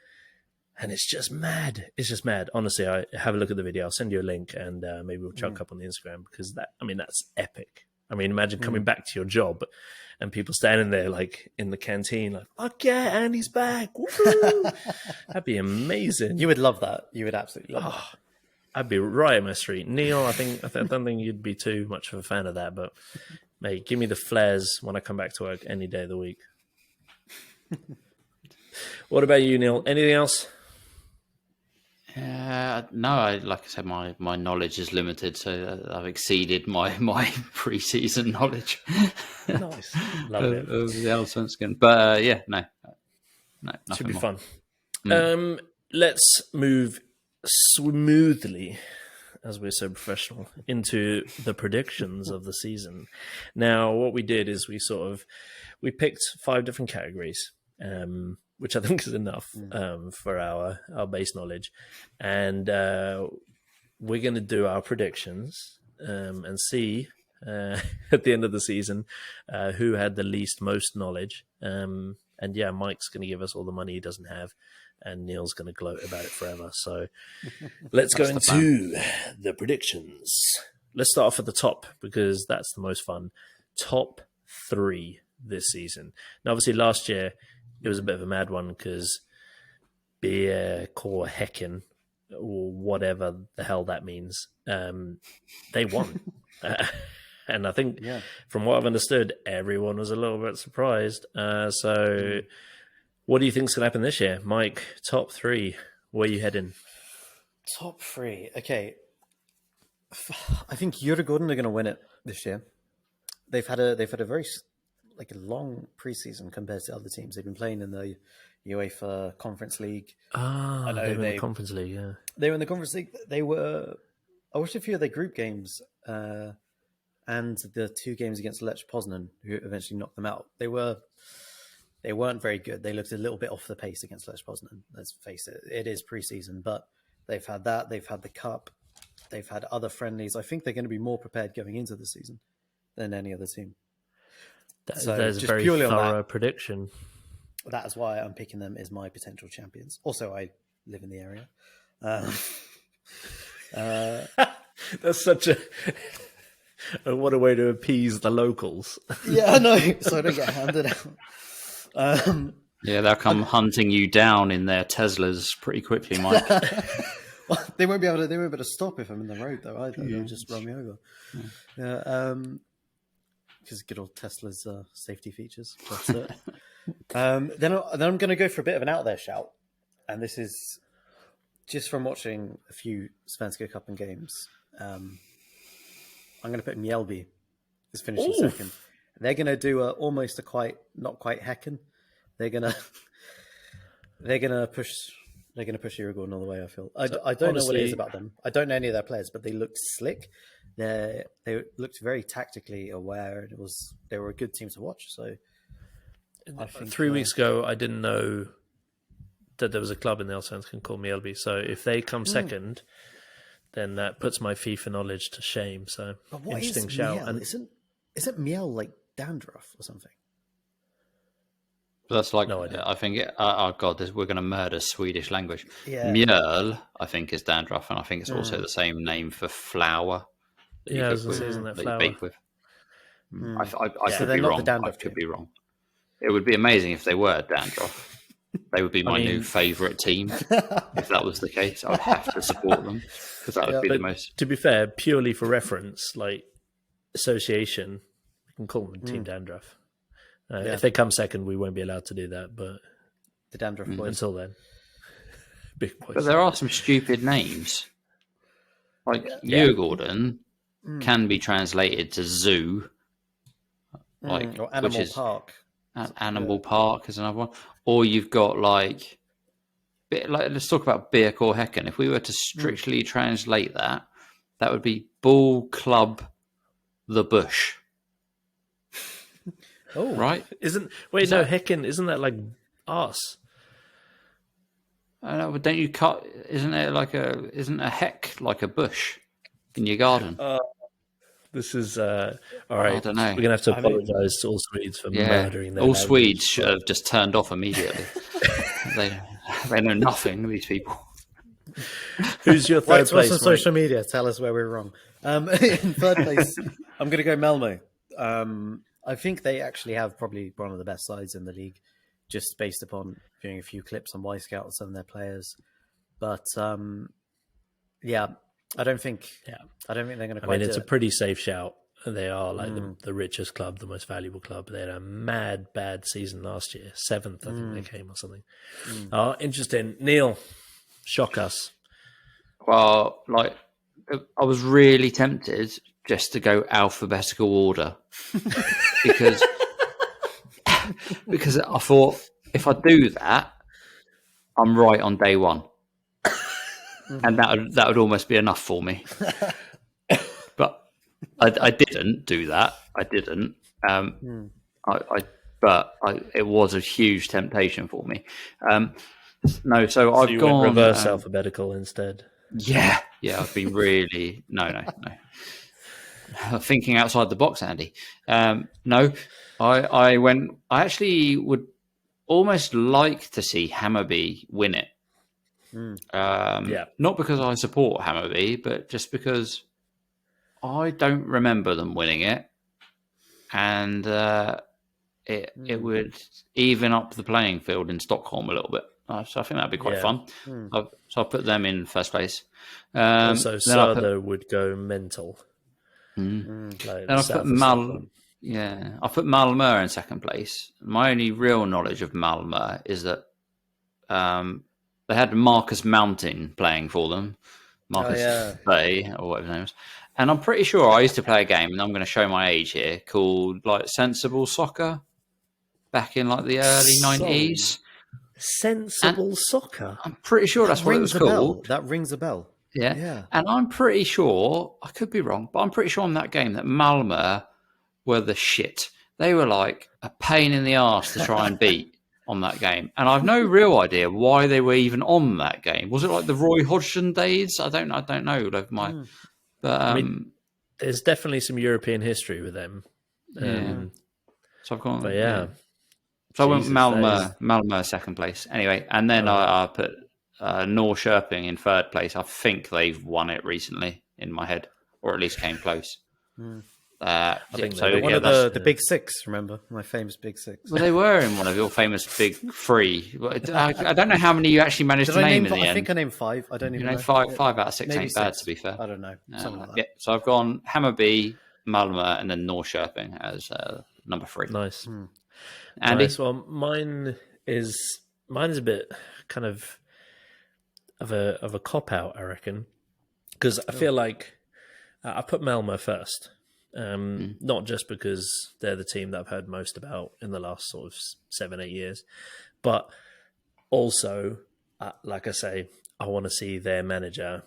And it's just mad. It's just mad. Honestly, I have a look at the video. I'll send you a link, and maybe we'll chuck up on the Instagram, because that's epic. I mean, imagine coming back to your job and people standing there like in the canteen, like, "Fuck yeah, Andy's back!" Woo! That'd be amazing. You would love that. You would absolutely love that. I'd be right in my street. Neil, I don't think you'd be too much of a fan of that, but mate, give me the flares when I come back to work any day of the week. What about you, Neil? Anything else? No, like I said, my knowledge is limited, so I've exceeded my pre-season knowledge Nice. Love it. of the Allsvenskan. But no, nothing Should be more. fun. Let's move smoothly, as we're so professional, into the predictions of the season. Now, what we did is we picked 5 different categories, which I think is enough for our base knowledge. And we're going to do our predictions and see at the end of the season who had the least most knowledge. And yeah, Mike's going to give us all the money he doesn't have, and Neil's going to gloat about it forever. So let's go into the predictions. Let's start off at the top, because that's the most fun. Top 3 this season. Now, obviously, last year it was a bit of a mad one because Beer Core Hecken, or whatever the hell that means, they won. And I think from what I've understood, everyone was a little bit surprised. So what do you think's going to happen this year? Mike, top 3, where are you heading? Top 3. Okay. I think Djurgården are going to win it this year. They've had a very a long preseason compared to other teams. They've been playing in the UEFA Conference League. I know they were in the Conference League, yeah. They were in the Conference League. I watched a few of their group games and the 2 games against Lech Poznan, who eventually knocked them out. They weren't very good. They looked a little bit off the pace against Lech Poznan. Let's face it, it is preseason, but they've had that. They've had the cup. They've had other friendlies. I think they're going to be more prepared going into the season than any other team. There's a very thorough prediction. That is why I'm picking them as my potential champions. Also, I live in the area. That's such what a way to appease the locals. Yeah, I know. So I don't get handed out. Yeah, they'll come hunting you down in their Teslas pretty quickly, Mike. Well, they won't be able to stop if I'm in the road though either. They'll just run me over. Yeah, because good old Tesla's safety features. That's it. Then I'm going to go for a bit of an out there shout, and this is just from watching a few Svenska Cupen games. I'm going to put Mjällby is finishing second. They're going to do almost not quite Häcken. They're going to push Djurgården all the way. I feel. I don't know what it is about them. I don't know any of their players, but they looked slick. They looked very tactically aware. They were a good team to watch. So I think 3 weeks ago, I didn't know that there was a club in the Allsvenskan called Mjällby. So if they come second, then that puts my FIFA knowledge to shame. So interesting shout. Mjäll? And isn't Mjäll like dandruff or something? That's like, No idea. I think, we're going to murder Swedish language. Yeah. Mjöl, I think, is dandruff, and I think it's also the same name for flour. Yeah, I was going to say, isn't that flour? You bake with. I could they're be not wrong. the dandruff I could be wrong. It would be amazing if they were dandruff. They would be my new favourite team. If that was the case, I would have to support them because that would be the most. To be fair, purely for reference, like association, we can call them Team Dandruff. If they come second, we won't be allowed to do that. But The dandruff boys. until then, big boys. But there are some stupid names. Like Djurgården can be translated to zoo. Like or Animal which is, Park. Animal Park is another one. Or you've got like let's talk about Birk or Häcken. If we were to strictly translate that, that would be Ball Club the Bush. Oh, right? Häcken, isn't that like arse? I know, but don't you cut? Isn't a heck like a bush in your garden? This is all right. I don't know. We're gonna have to apologise to all Swedes for murdering their all language. Swedes should have just turned off immediately. they know nothing. These people. Who's your third place? What's on social media? Tell us where we're wrong. In third place, I'm going to go Malmö. I think they actually have probably one of the best sides in the league, just based upon viewing a few clips on Y-Scout and some of their players. But I don't think they're going to. I mean, it's a pretty safe shout. They are like the richest club, the most valuable club. They had a mad bad season last year, 7th, I think they came or something. Oh, interesting. Neil, shock us. Well, like I was really tempted just to go alphabetical order because I thought if I do that, I'm right on day one, and that would almost be enough for me. But I didn't do that. I didn't. It was a huge temptation for me. No, so I've gone went reverse alphabetical instead. Yeah, I've been really no. Thinking outside the box, Andy. No, I went. I actually would almost like to see Hammarby win it. Not because I support Hammarby, but just because I don't remember them winning it, and it would even up the playing field in Stockholm a little bit. So I think that'd be quite fun. So I'll put them in first place. Also, Söder would go mental. Then I'll put I'll put Malmö in second place. My only real knowledge of Malmö is that they had Marcus Mountain playing for them. Marcus Bay, or whatever his name is. And I'm pretty sure I used to play a game, and I'm going to show my age here, called like Sensible Soccer back in like the early 90s. Sensible Soccer? I'm pretty sure that's what it was called. That rings a bell. Yeah. And I'm pretty sure, I could be wrong, but I'm pretty sure on that game that Malmö were the shit. They were like a pain in the arse to try and beat on that game. And I've no real idea why they were even on that game. Was it like the Roy Hodgson days? I don't know. But I mean, there's definitely some European history with them. So I've gone. But yeah. So I went Malmö second place. Anyway, and then I put Norrköping in third place. I think they've won it recently in my head, or at least came close. think so they're One yeah, of that's, the big six, remember? My famous big six. well, they were in one of your famous big three. I don't know how many you actually managed Did to I name name? in the I end. think I named 5. I don't You even know, know. five out of 6 Maybe ain't bad, 6. to be fair. I don't know. Something like that. Yeah, so I've gone Hammarby, Malmö, and then Norrköping as number 3. Nice. Andy? Nice. Well, mine is a bit kind of a cop out, I reckon, because I feel like I put Malmo first, not just because they're the team that I've heard most about in the last sort of 7-8 years, but also, like I say, I want to see their manager,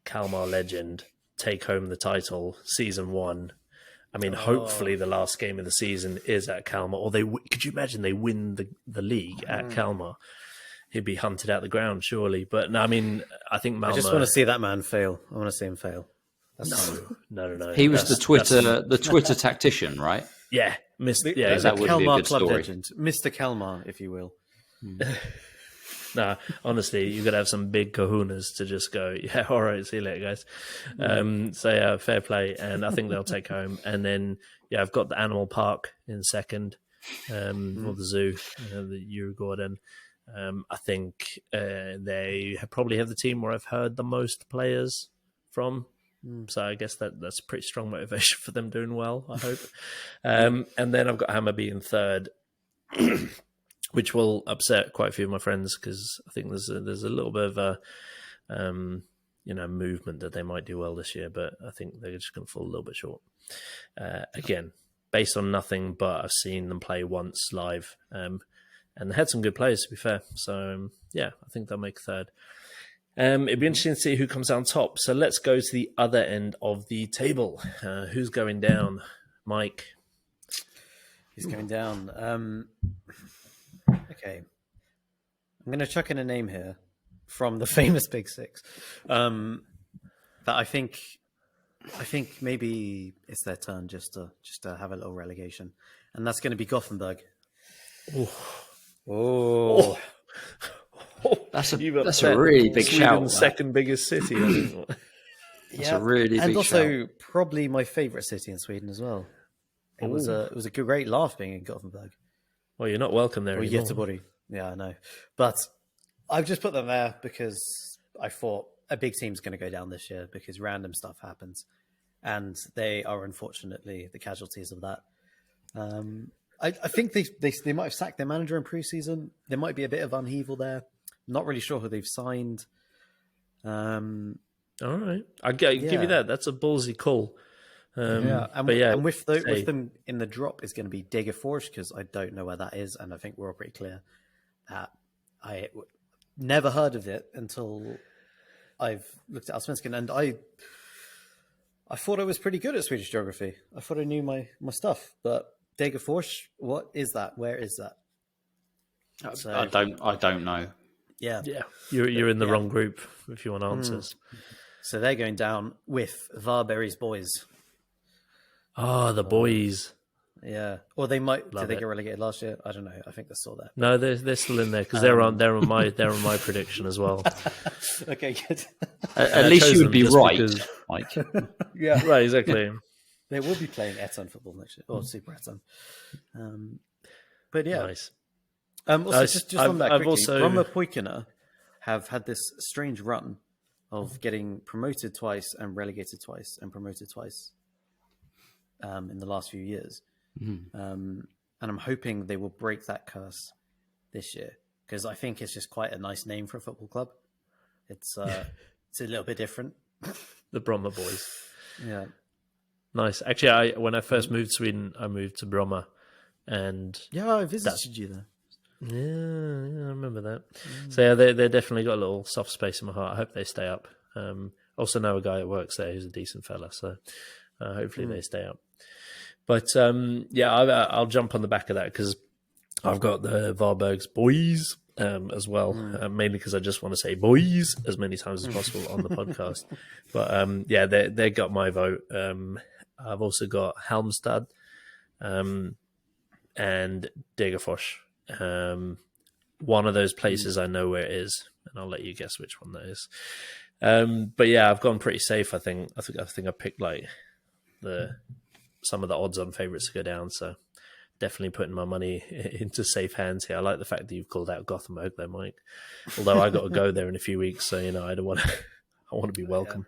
Kalmar legend, take home the title season 1. I mean, hopefully the last game of the season is at Kalmar, or could you imagine they win the league at Kalmar? He'd be hunted out the ground, surely. But no, I mean, I think Malmo. I just want to see that man fail. I want to see him fail. No. He was the Twitter tactician, right? Yeah, yeah, that exactly. would be a Kalmar good club story. legend, Mr. Kalmar, if you will. Nah, honestly, you got to have some big kahunas to just go, yeah, all right, see you later, guys. So, yeah, fair play. And I think they'll take home. And then, yeah, I've got the Animal Park in second, or the zoo, the Djurgården. I think they probably have the team where I've heard the most players from. So I guess that's pretty strong motivation for them doing well, I hope. And then I've got Hammarby in third, which will upset quite a few of my friends because I think there's a little bit of a movement that they might do well this year, but I think they're just going to fall a little bit short. Again, based on nothing, but I've seen them play once live, and they had some good players, to be fair. So yeah, I think they'll make third. It'd be interesting to see who comes out on top. So let's go to the other end of the table. Who's going down? Mike. He's going down. Okay. I'm going to chuck in a name here from the famous Big Six. That I think maybe it's their turn just to have a little relegation. And that's going to be Gothenburg. Oh. That's a really big shout. Sweden's second biggest city, I think. That's a really big and also shout. probably my favourite city in Sweden as well. It was a great laugh being in Gothenburg. Well, you're not welcome there Or anymore. Göteborg. Yeah, I know. But I've just put them there because I thought a big team's going to go down this year because random stuff happens. And they are unfortunately the casualties of that. I think they might have sacked their manager in preseason. There might be a bit of upheaval there. Not really sure who they've signed. All right. I'll give you that. That's a ballsy call. And with them in the drop is going to be Degerfors because I don't know where that is, and I think we're all pretty clear that I never heard of it until I've looked at Allsvenskan, and I thought I was pretty good at Swedish geography. I thought I knew my stuff, but Degerfors, what is that? Where is that? So, I don't know. Yeah, You're in the wrong group if you want answers. So they're going down with Varberg's boys. Oh, the boys. Yeah, or they might. Love Did they it. get relegated last year? I don't know. I think they're still there. No, they're still in there because they're on my prediction as well. Okay, good. At least you would be just right, because- Mike. Yeah, Right, exactly. they will be playing Eton football next year, or Super Eton. But yeah, Nice. Also, just on that I've quickly, also- Roma Poikina have had this strange run of getting promoted twice and relegated twice and promoted twice in the last few years. And I'm hoping they will break that curse this year because I think it's just quite a nice name for a football club. It's it's a little bit different. The Bromma boys. Yeah. Nice. Actually, when I first moved to Sweden, I moved to Bromma, and Yeah, I visited you there. yeah, I remember that. So yeah, they definitely got a little soft space in my heart. I hope they stay up. Also know a guy that works there who's a decent fella, so hopefully they stay up. But yeah, I'll jump on the back of that because I've got the Varberg's boys as well, mainly because I just want to say boys as many times as possible on the podcast. But yeah, they got my vote. I've also got Halmstad and Degerfors. One of those places I know where it is, and I'll let you guess which one that is. But yeah, I've gone pretty safe. I think I picked like the some of the odds-on favourites to go down. So definitely putting my money into safe hands here. I like the fact that you've called out Gothenburg there, Mike. Although I got to go there in a few weeks, so I don't want to. I want to be welcome.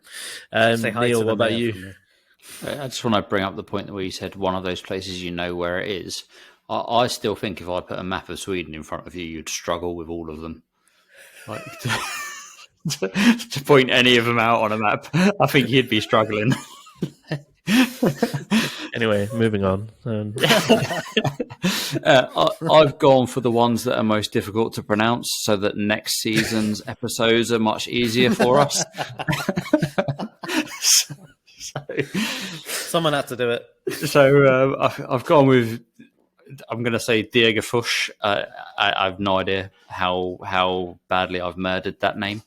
Say hi Neil, to what the about mayor you? from me. I just want to bring up the point where you said one of those places you know where it is. I still think if I put a map of Sweden in front of you, you'd struggle with all of them. Like, to point any of them out on a map, I think you'd be struggling. Anyway, moving on. I've gone for the ones that are most difficult to pronounce so that next season's episodes are much easier for us. Someone had to do it. So I've gone with, I'm going to say Degerfors. I've no idea how badly I've murdered that name.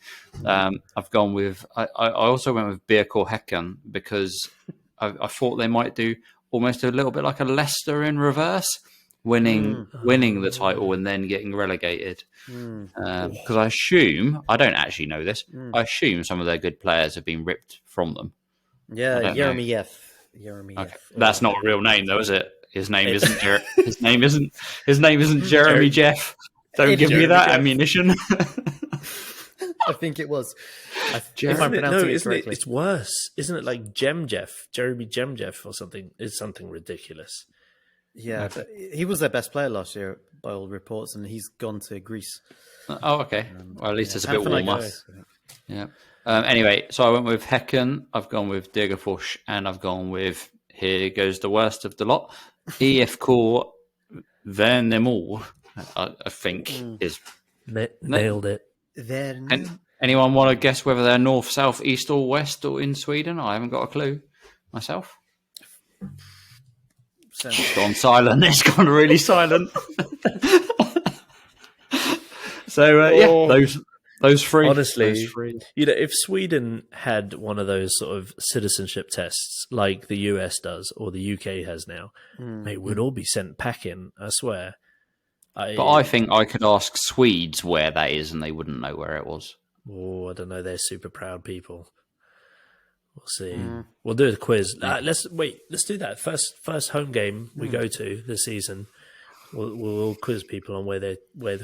I've gone with, I also went with Birkor Häcken because I thought they might do almost a little bit like a Leicester in reverse, winning the title and then getting relegated. Because I don't actually know this, I assume some of their good players have been ripped from them. Yeah, Jeremy F. Okay. That's not a real name, though, is it? His name isn't Jeremy Jeff. Don't give me that ammunition. I think it was. If I'm pronouncing it correctly. It's worse. Isn't it like Jeremy Jeff or something? It's something ridiculous. Yeah, but he was their best player last year by all reports, and he's gone to Greece. Oh, okay. Well, at least it's a bit warmer. Panathinaikos. Yeah. Anyway, so I went with Häcken, I've gone with Degerfors, and I've gone with, here goes the worst of the lot, IFK Värnamo, I think is... Nailed it. Anyone want to guess whether they're north, south, east or west or in Sweden? I haven't got a clue myself. It's gone silent. It's gone really silent. So, those three. Honestly, those three. if Sweden had one of those sort of citizenship tests like the US does or the UK has now, mate, we'd all be sent packing, I swear. But I think I could ask Swedes where that is and they wouldn't know where it was. Oh, I don't know. They're super proud people. We'll see. We'll do a quiz. Let's do that. First home game we go to this season. We'll quiz people on where the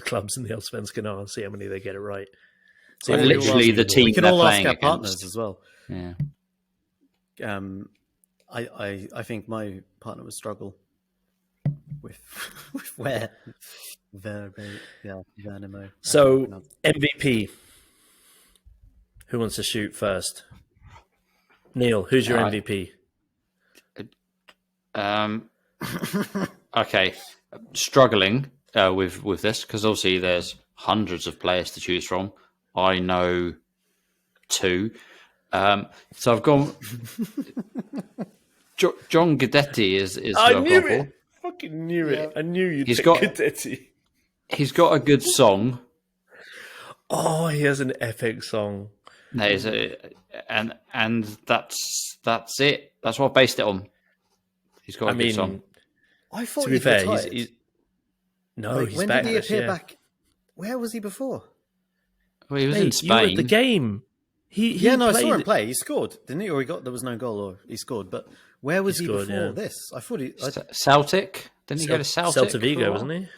clubs in the Allsvenskan are and see how many they get it right. So literally the team we can they're all ask playing our against. partners as well. Yeah. I think my partner would struggle with where Värnamo. So MVP. Who wants to shoot first? Neil, who's your MVP? Okay, struggling with this because obviously there's hundreds of players to choose from. I know two, so I've gone. John Guidetti is. I who I've knew gone it. for. Fucking knew it. I knew you'd He's pick got- Guidetti. He's got a good song. Oh, he has an epic song. There's and that's it. That's what I based it on. He's got a good song. I thought To be he fair, retired. he's Like, he's when back. did he this appear year. back? Where was he before? Well, he was Mate, in Spain. you were at the game. He I saw played- him play. He scored, didn't he? Or there was no goal, or he scored. But where was he scored, before yeah. this? I thought he. Celtic. Didn't he go to Celtic? Celta for a Vigo, while? wasn't he?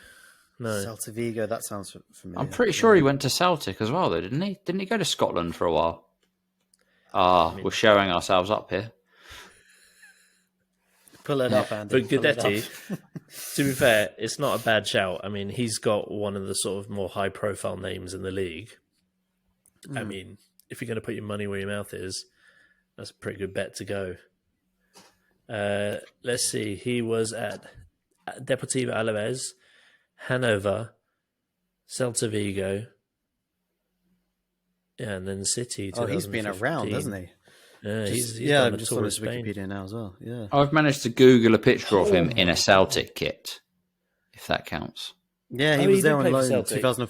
No. Celta Vigo. That sounds familiar. I'm pretty sure he went to Celtic as well, though, didn't he? Didn't he go to Scotland for a while? We're showing ourselves up here. Pull it up, Andy. But Pull it Guidetti, up. to be fair, it's not a bad shout. I mean, he's got one of the sort of more high-profile names in the league. I mean, if you're going to put your money where your mouth is, that's a pretty good bet to go. Let's see. He was at Deportivo Alaves, Hanover, Celta Vigo, and then City. Oh, he's been around, 2015. hasn't he? Yeah, he's Yeah, done I'm a just tour on of his Spain. Wikipedia now as well. Yeah. I've managed to Google a picture of him in a Celtic kit, if that counts. Yeah, he Oh, was he there did on play for loan Celtic. He had a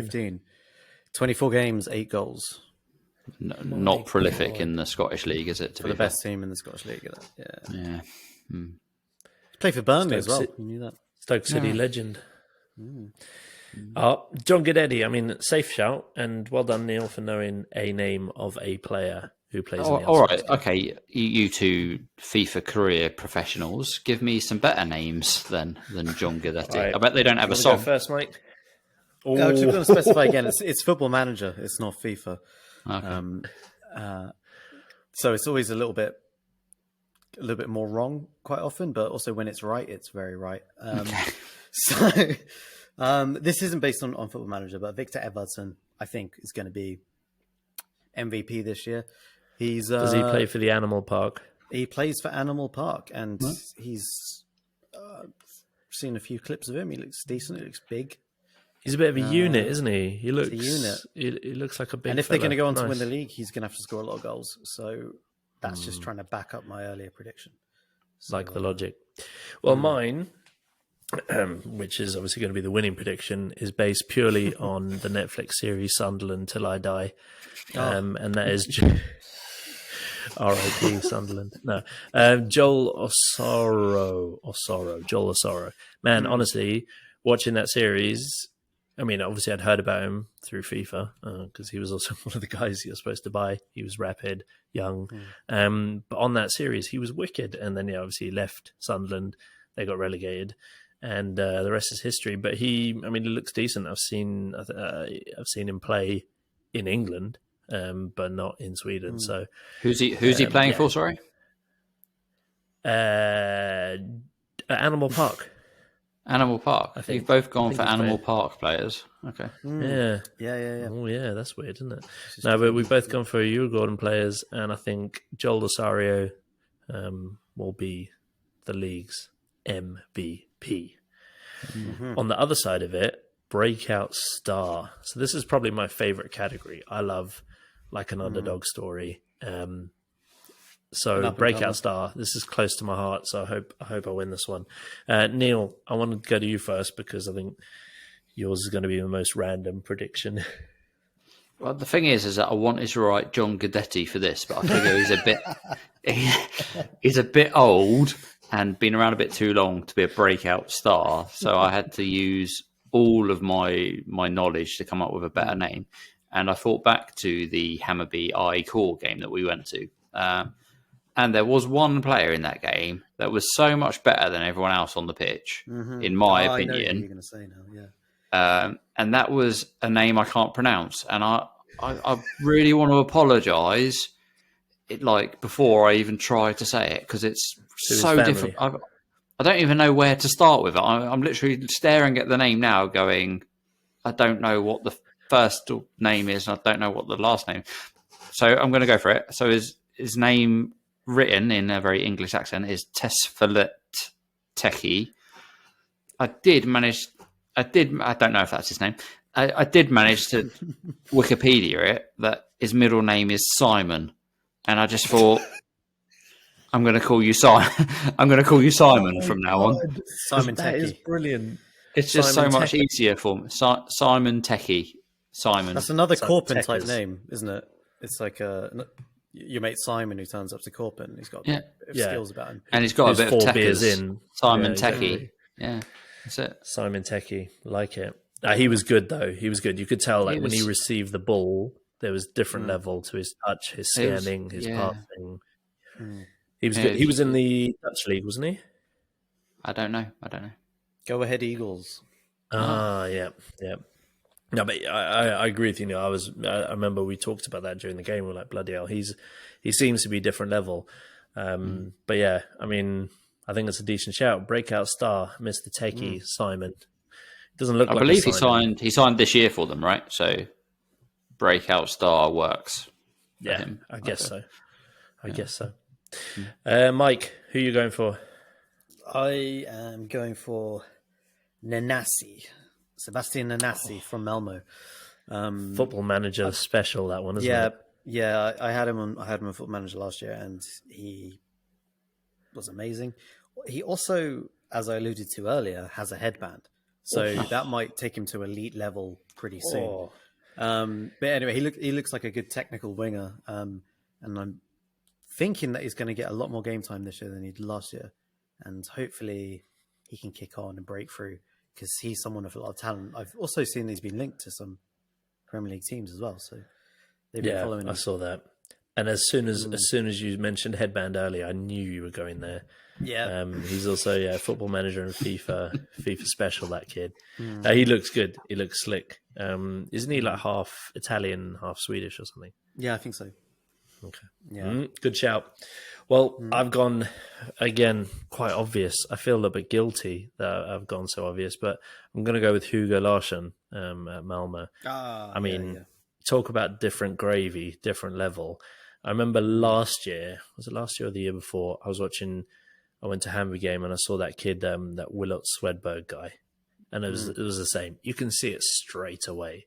2014-15. 24 games, 8 goals. Not prolific in the Scottish League, is it? To For be the best team in the Scottish League. Yeah. fair? Yeah. Played for Burnley as well. Stoke You knew that. Stoke City legend. John Guidetti, I mean, safe shout, and well done, Neil, for knowing a name of a player who plays in the All Allsvenskan. right, okay. You two FIFA career professionals, give me some better names than John Guidetti. Right. I bet they don't have a You wanna go song. first, Mike? I'm just going to specify again. It's Football Manager. It's not FIFA. Okay. So it's always a little bit more wrong quite often, but also when it's right, it's very right. So this isn't based on Football Manager, but Victor Everton, I think, is going to be MVP this year. Does he play for the Animal Park? He plays for Animal Park, and he's seen a few clips of him. He looks decent. He looks big. He's a bit of a unit, isn't he? He looks a unit. He looks like a big. And if fella. they're going to go on to Nice. win the league, he's going to have to score a lot of goals. So that's just trying to back up my earlier prediction. So, like the logic. Well, mine, which is obviously going to be the winning prediction, is based purely on the Netflix series Sunderland Till I Die, and that is R.I.P. Sunderland. No, Joel Osoro. Man, honestly, watching that series. I mean, obviously, I'd heard about him through FIFA because he was also one of the guys you're supposed to buy. He was rapid, young. But on that series, he was wicked. And then, obviously, he left Sunderland. They got relegated. And the rest is history. But he looks decent. I've seen him play in England, but not in Sweden. So Who's he playing for? Sorry, Animal Park. Animal Park. I think You've both gone for he's Animal playing. Park players. Okay. Yeah. Yeah. Oh, yeah, that's weird, isn't it? No, but we've both gone for Euro Gordon players, and I think Joel Osario will be the league's MVP. On the other side of it, breakout star. So this is probably my favorite category. I love like an underdog story. So breakout star. This is close to my heart. So I hope I win this one. Neil, I want to go to you first because I think yours is going to be the most random prediction. Well, the thing is that I wanted to write John Guidetti for this, but I figure he's a bit old and been around a bit too long to be a breakout star. So I had to use all of my knowledge to come up with a better name. And I thought back to the Hammarby IE Core game that we went to. And there was one player in that game that was so much better than everyone else on the pitch, in my opinion. I know what you're going to say now, yeah. And that was a name I can't pronounce. And I really want to apologise, before I even try to say it, because it's so different. I don't even know where to start with it. I'm literally staring at the name now going, I don't know what the first name is, and I don't know what the last name. So I'm going to go for it. So his name, written in a very English accent, is Tesfalet Teki. I don't know if that's his name. I did manage to Wikipedia it, that his middle name is Simon. And I just thought, I'm going to call you Simon. I'm going to call you Simon from now on. Simon That is Techie. brilliant. It's just Simon so much Techie. easier for me. Simon Techie. Simon. That's another Corpin type Techers. name, isn't it? It's like your mate Simon who turns up to Corpin. He's got a bit of skills about him. And he's got Who's a bit of 4 beers techers. in. Simon Yeah, Techie. exactly. Yeah, that's it. Simon Techie, like it. He was good though. He was good. You could tell when he received the ball, there was different level to his touch, his scanning, his passing. He was good. He was in the Dutch league, wasn't he? I don't know. Go ahead, Eagles. Yeah. No, but I agree with you. Neil. I remember we talked about that during the game. We're like, bloody hell, he seems to be a different level. But yeah, I mean, I think it's a decent shout. Breakout star, Mr. Techie, Simon. Doesn't look. I like believe a Simon. he signed this year for them, right? So breakout star works. Yeah, him. I guess so. I guess so. Mike, who are you going for? I am going for Nanasi. Sebastian Nanasi from Malmo. Football Manager special, that one, isn't it? Yeah. I had him on Football Manager last year, and he was amazing. He also, as I alluded to earlier, has a headband, so that might take him to elite level pretty soon. But anyway, he looks like a good technical winger, and I'm thinking that he's going to get a lot more game time this year than he did last year, and hopefully he can kick on and break through, because he's someone with a lot of talent. I've also seen he's been linked to some Premier League teams as well, so they've been following him. I saw that. And as soon as you mentioned headband earlier, I knew you were going there. Yeah. He's also football manager and FIFA special. That kid, he looks good. He looks slick. Isn't he like half Italian, half Swedish or something? Yeah, I think so. Okay, Yeah. good shout. Well, I've gone again quite obvious. I feel a little bit guilty that I've gone so obvious, but I'm going to go with Hugo Larsson at Malmo. I mean, talk about different gravy, different level. I remember last year, was it last year or the year before? I went to Hamburg game and I saw that kid, that Willot Swedberg guy, and it was the same. You can see it straight away.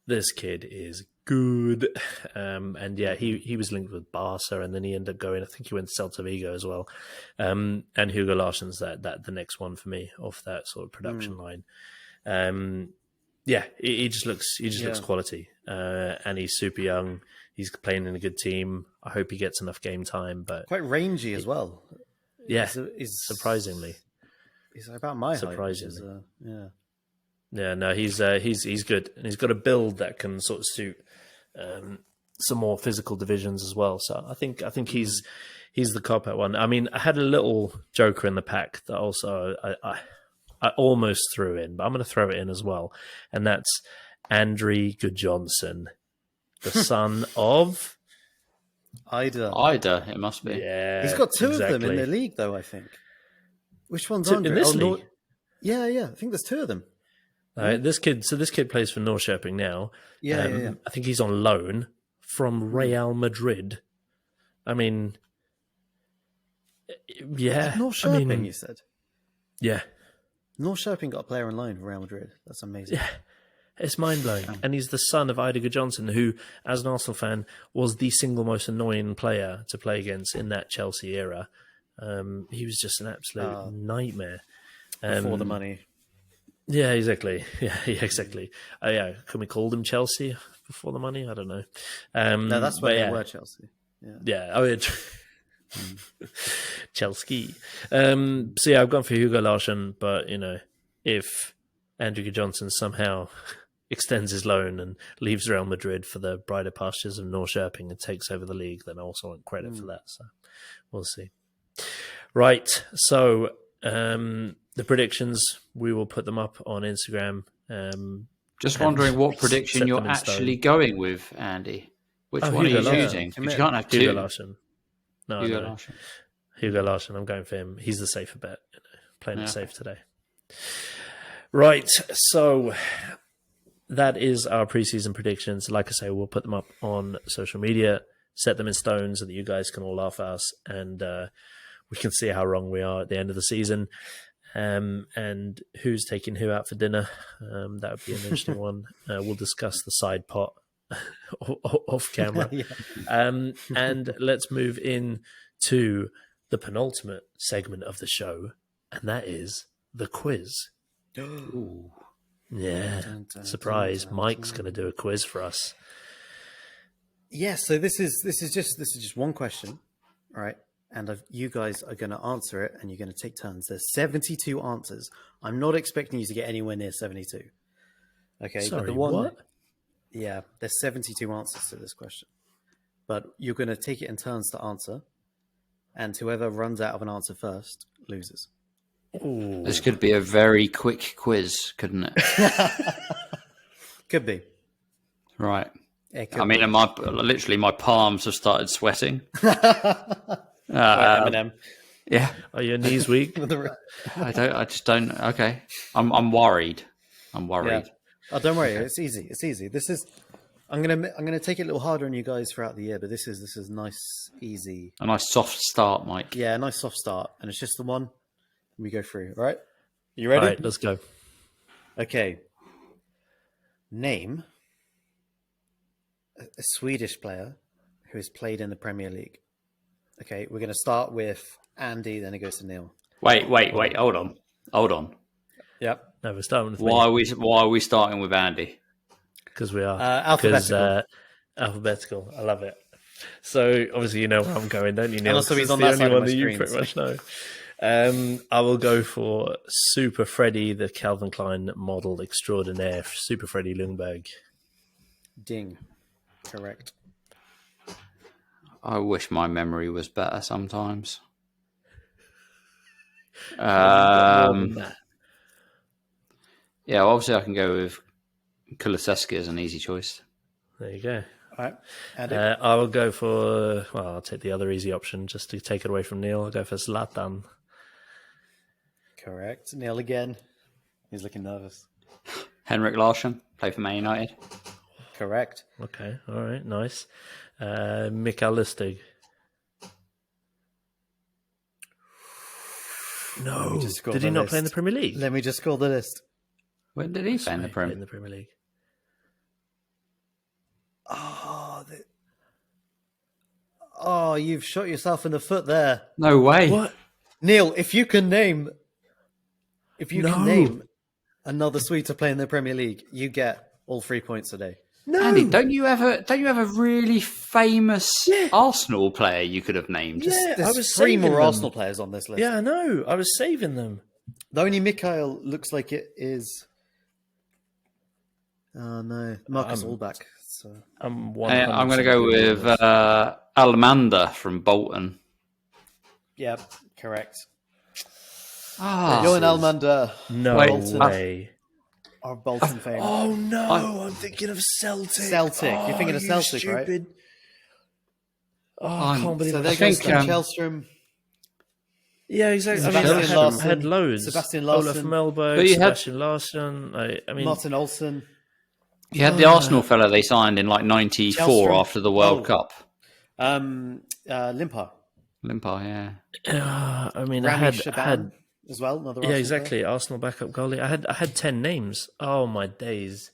This kid is good, and yeah, he was linked with Barca, and then he ended up going. I think he went to Celta Vigo as well. And Hugo Larsson's that the next one for me off that sort of production line. Yeah, he just looks quality, and he's super young. He's playing in a good team. I hope he gets enough game time, but quite rangy as well. Yeah, surprisingly, he's about my height. Surprisingly, yeah. Yeah, no, he's good, and he's got a build that can sort of suit some more physical divisions as well. So I think he's the cop-out one. I mean, I had a little joker in the pack that also I almost threw in, but I'm going to throw it in as well, and that's Andri Gudjonsson, the son of Ida, it must be. Yeah, he's got two of them in the league, though. I think. Which one's in this league? Yeah. I think there's two of them. This kid plays for Norrköping now. Yeah. I think he's on loan from Real Madrid. I mean, yeah. Norrköping, you said? Yeah. Norrköping got a player on loan from Real Madrid. That's amazing. Yeah. It's mind-blowing. And he's the son of Ida Gudjonsson, who, as an Arsenal fan, was the single most annoying player to play against in that Chelsea era. He was just an absolute nightmare. Before the money. Yeah, exactly. Yeah, exactly. Yeah, can we call them Chelsea before the money? I don't know. No, that's when they were Chelsea. Yeah. Oh, yeah. Chelsea. So yeah, I've gone for Hugo Larsson, but if Andrew Johnson somehow extends his loan and leaves Real Madrid for the brighter pastures of Norrköping and takes over the league, then I also want credit for that. So we'll see. Right. So the predictions, we will put them up on Instagram. Just wondering what prediction you're actually going with, Andy. Which one are you choosing? Because you can't have two. Hugo Larsson. No, Hugo Larsson. Hugo Larsson. I'm going for him. He's the safer bet. Playing it safe today. Right. So that is our preseason predictions. Like I say, we'll put them up on social media, set them in stone so that you guys can all laugh at us, and we can see how wrong we are at the end of the season. And who's taking who out for dinner. That would be an interesting one. We'll discuss the side pot off camera. And let's move in to the penultimate segment of the show, and that is the quiz. Ooh. Yeah. Surprise. Mike's going to do a quiz for us. Yeah, so this is just one question, all right? And you guys are going to answer it, and you're going to take turns. There's 72 answers. I'm not expecting you to get anywhere near 72. Okay, sorry, but the one, what? Yeah, there's 72 answers to this question, but you're going to take it in turns to answer, and whoever runs out of an answer first loses. Ooh. This could be a very quick quiz, couldn't it? Could be. Right. Could I mean, literally my palms have started sweating. Eminem. Yeah. Are your knees weak? I just don't. Okay. I'm worried. Yeah. Oh, don't worry. It's easy. It's easy. I'm gonna take it a little harder on you guys throughout the year, but this is nice, easy. A nice soft start, Mike. Yeah, a nice soft start, and it's just the one. We go through. All right. You ready? All right, let's go. Okay. Name a Swedish player who has played in the Premier League. Okay, we're going to start with Andy, then it goes to Neil. Wait. Hold on. Yep. No, we're starting with Why me. are we starting with Andy? Because we are. Alphabetical. Alphabetical. I love it. So, obviously, you know where I'm going, don't you, Neil? And also, he's on the that only side one of that my you screen, pretty much know. I will go for Super Freddy, the Calvin Klein model extraordinaire, Super Freddy Ljungberg. Ding. Correct. I wish my memory was better sometimes. You've got more than that. Yeah, well, obviously I can go with Kulusevski as an easy choice. There you go. All right. Andy? I will go for. Well, I'll take the other easy option just to take it away from Neil. I'll go for Zlatan. Correct. Neil again. He's looking nervous. Henrik Larsson, play for Man United. Correct. Okay, all right, nice. Mikael Lustig. No, did he not play in the Premier League? Let me just scroll the list. When did he play in the Premier? In the Premier League. Oh, you've shot yourself in the foot there. No way. What? Neil, if you can name another Swede to play in the Premier League, you get all 3 points today. No, Andy, don't you have a really famous Arsenal player you could have named? Yeah, There's I was 3 saving more them. Arsenal players on this list. Yeah, I know. I was saving them. The only Mikael looks like it is. Oh no, Marcus Allback. So I'm I'm going to go with Almander from Bolton. yeah, correct. Ah, Johan Almander. No Bolton. way. Our Bolton fame. Oh no, I'm thinking of Celtic. Celtic. You're thinking of you Celtic, right? stupid. Oh, I can't believe So I there think, goes Sven Källström. Yeah, exactly. I Sebastian mean, Larsson. I had loads. Sebastian Olaf Larsson. Melberg, But you had- Sebastian Larsson. I mean, Martin Olsen. you had the Arsenal fella they signed in like '94 Källström. after the World Cup. Limpar. Limpar, yeah. I mean, Rami I Shaban had as well. Another yeah, Arsenal exactly. Arsenal backup goalie. I had 10 names. Oh my days!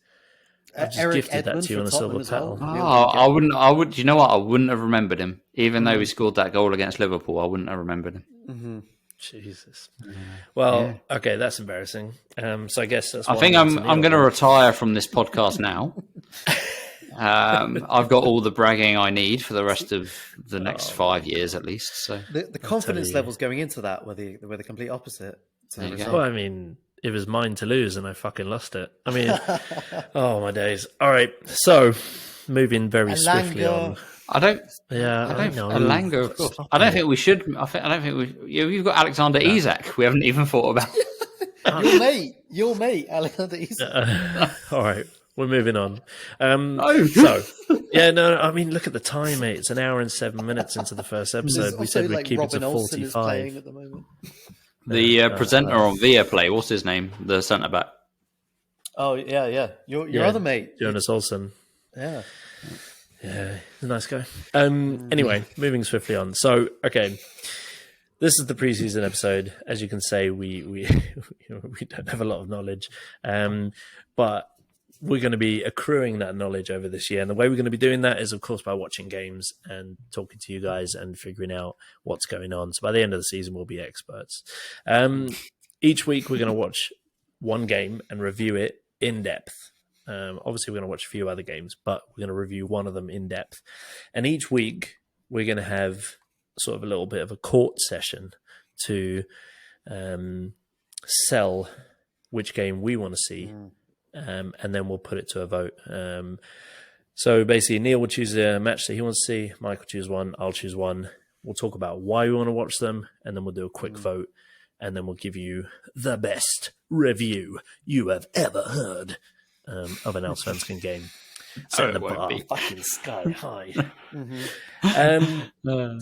player. I've just Eric gifted that Edmund to you for on a Tottenham silver as well. platter. Oh, I wouldn't. You know what? I wouldn't have remembered him, even though he scored that goal against Liverpool. I wouldn't have remembered him. Jesus. Well, okay, that's embarrassing. So I guess that's. I think I'm going to retire from this podcast now. I've got all the bragging I need for the rest of the next 5 years, at least. So The confidence levels going into that were the complete opposite. To the There you go. result. Well, I mean, it was mine to lose, and I fucking lost it. I mean, oh my days. All right, so moving very swiftly on. I don't. Yeah, I know. Alanga, of course. I don't think we should. I don't think we. You've got Alexander Isak. We haven't even thought about. Your mate, Alexander Isak. All right, we're moving on. Oh. So, yeah, no, I mean, look at the time, mate. It's an hour and 7 minutes into the first episode. There's We also, said we'd like, keep Robin it to Olsen is playing 45. at the moment. The presenter on Viaplay. What's his name? The centre back. Oh yeah. Your Yeah, other mate. Jonas Olsen. Yeah. Yeah, he's a nice guy. Anyway, moving swiftly on. So, okay, this is the preseason episode. As you can say, we we don't have a lot of knowledge, but we're going to be accruing that knowledge over this year. And the way we're going to be doing that is, of course, by watching games and talking to you guys and figuring out what's going on. So by the end of the season, we'll be experts. Each week, we're going to watch one game and review it in depth. Obviously, we're going to watch a few other games, but we're going to review one of them in depth. And each week, we're going to have sort of a little bit of a court session to sell which game we want to see, and then we'll put it to a vote. So basically, Neil will choose a match that he wants to see, Mike will choose one, I'll choose one. We'll talk about why we want to watch them, and then we'll do a quick vote, and then we'll give you the best review you have ever heard of an Allsvenskan game. Set the bar fucking sky high.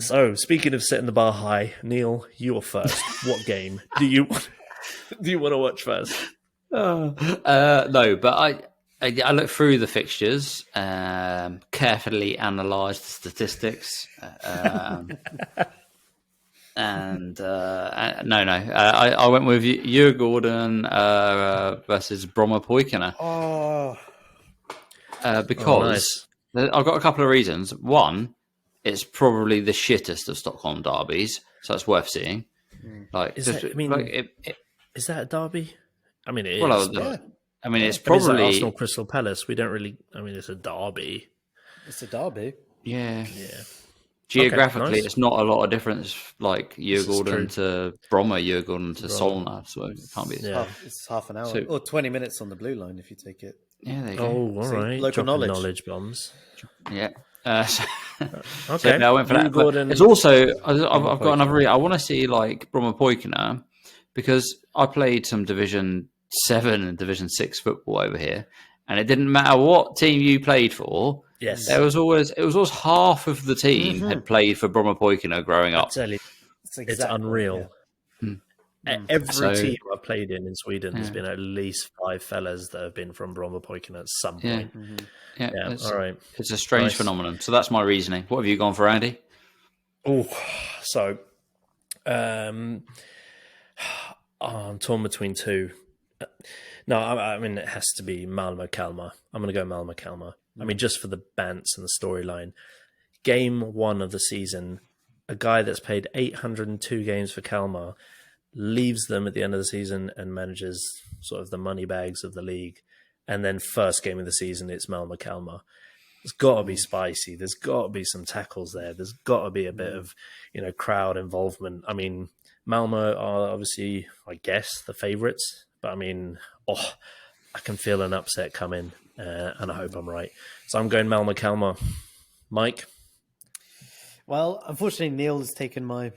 So, speaking of setting the bar high, Neil, you're first. What game do you want to watch first? No, but I looked through the fixtures, carefully analysed the statistics, and I went with Djurgården versus Bromma Poikina. Because I've got a couple of reasons. One, it's probably the shittest of Stockholm derbies, so it's worth seeing. Is that a derby? I mean, it is. Well, I mean, it's It's probably like Arsenal Crystal Palace. We don't really. I mean, it's a derby. It's a derby. yeah. Yeah. Geographically, nice. it's not a lot of difference. Like is true. Djurgården to Bromma, Djurgården to Solna, so it can't be. Yeah. It's half an hour So- or 20 minutes on the blue line if you take it. Yeah, there you go. Oh, all See, right. local Dropping knowledge. bombs. Yeah. So Okay. yeah, I went for that. But Djurgården- it's also I've got another. I want to see like Bromma because I played some Division 7 and Division 6 football over here, and it didn't matter what team you played for. Yes. It was always half of the team had played for Bromma growing up. It's exactly, unreal. yeah. Every team I've played in Sweden has been at least 5 fellas that have been from Bromma at some point. Yeah, All right. It's a strange phenomenon. So that's my reasoning. What have you gone for, Andy? Oh, so I'm torn between two. No, I mean, it has to be Malmö Kalmar. I'm going to go Malmö Kalmar. I mean, just for the bants and the storyline. Game 1 of the season, a guy that's played 802 games for Kalmar leaves them at the end of the season and manages sort of the money bags of the league. And then first game of the season, it's Malmö Kalmar. There's got to be spicy. There's got to be some tackles there. There's got to be a bit of, crowd involvement. I mean, Malmö are obviously, I guess, the favourites. But I mean, I can feel an upset coming, and I hope I'm right. So I'm going Malmö Kalmar. Mike? Well, unfortunately, Neil has taken my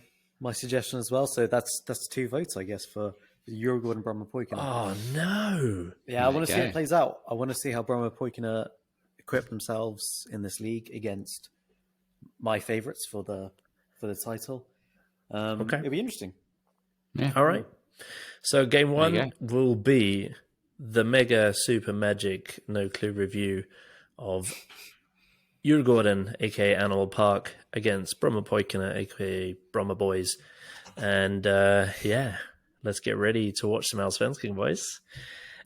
suggestion as well. So that's 2 votes, I guess, for Djurgården and Bromma. Oh, no. Yeah, I want to see how it plays out. I want to see how Bromma equip themselves in this league against my favourites for the title. Okay. It'll be interesting. Yeah. All right. So game 1 will be the mega super magic no clue review of Djurgården, aka Animal Park, against Bromma aka Bromma Boys. And let's get ready to watch some Allsvenskan, boys.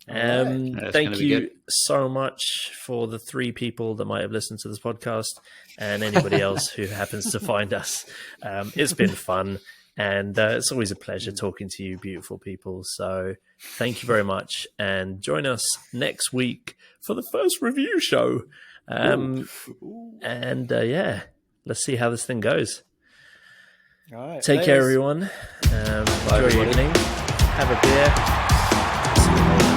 Thank you so much for the 3 people that might have listened to this podcast and anybody else who happens to find us. It's been fun. And it's always a pleasure talking to you, beautiful people. So thank you very much. And join us next week for the first review show. Let's see how this thing goes. All right. Take care, everyone. Enjoy your evening. Have a beer. See you later.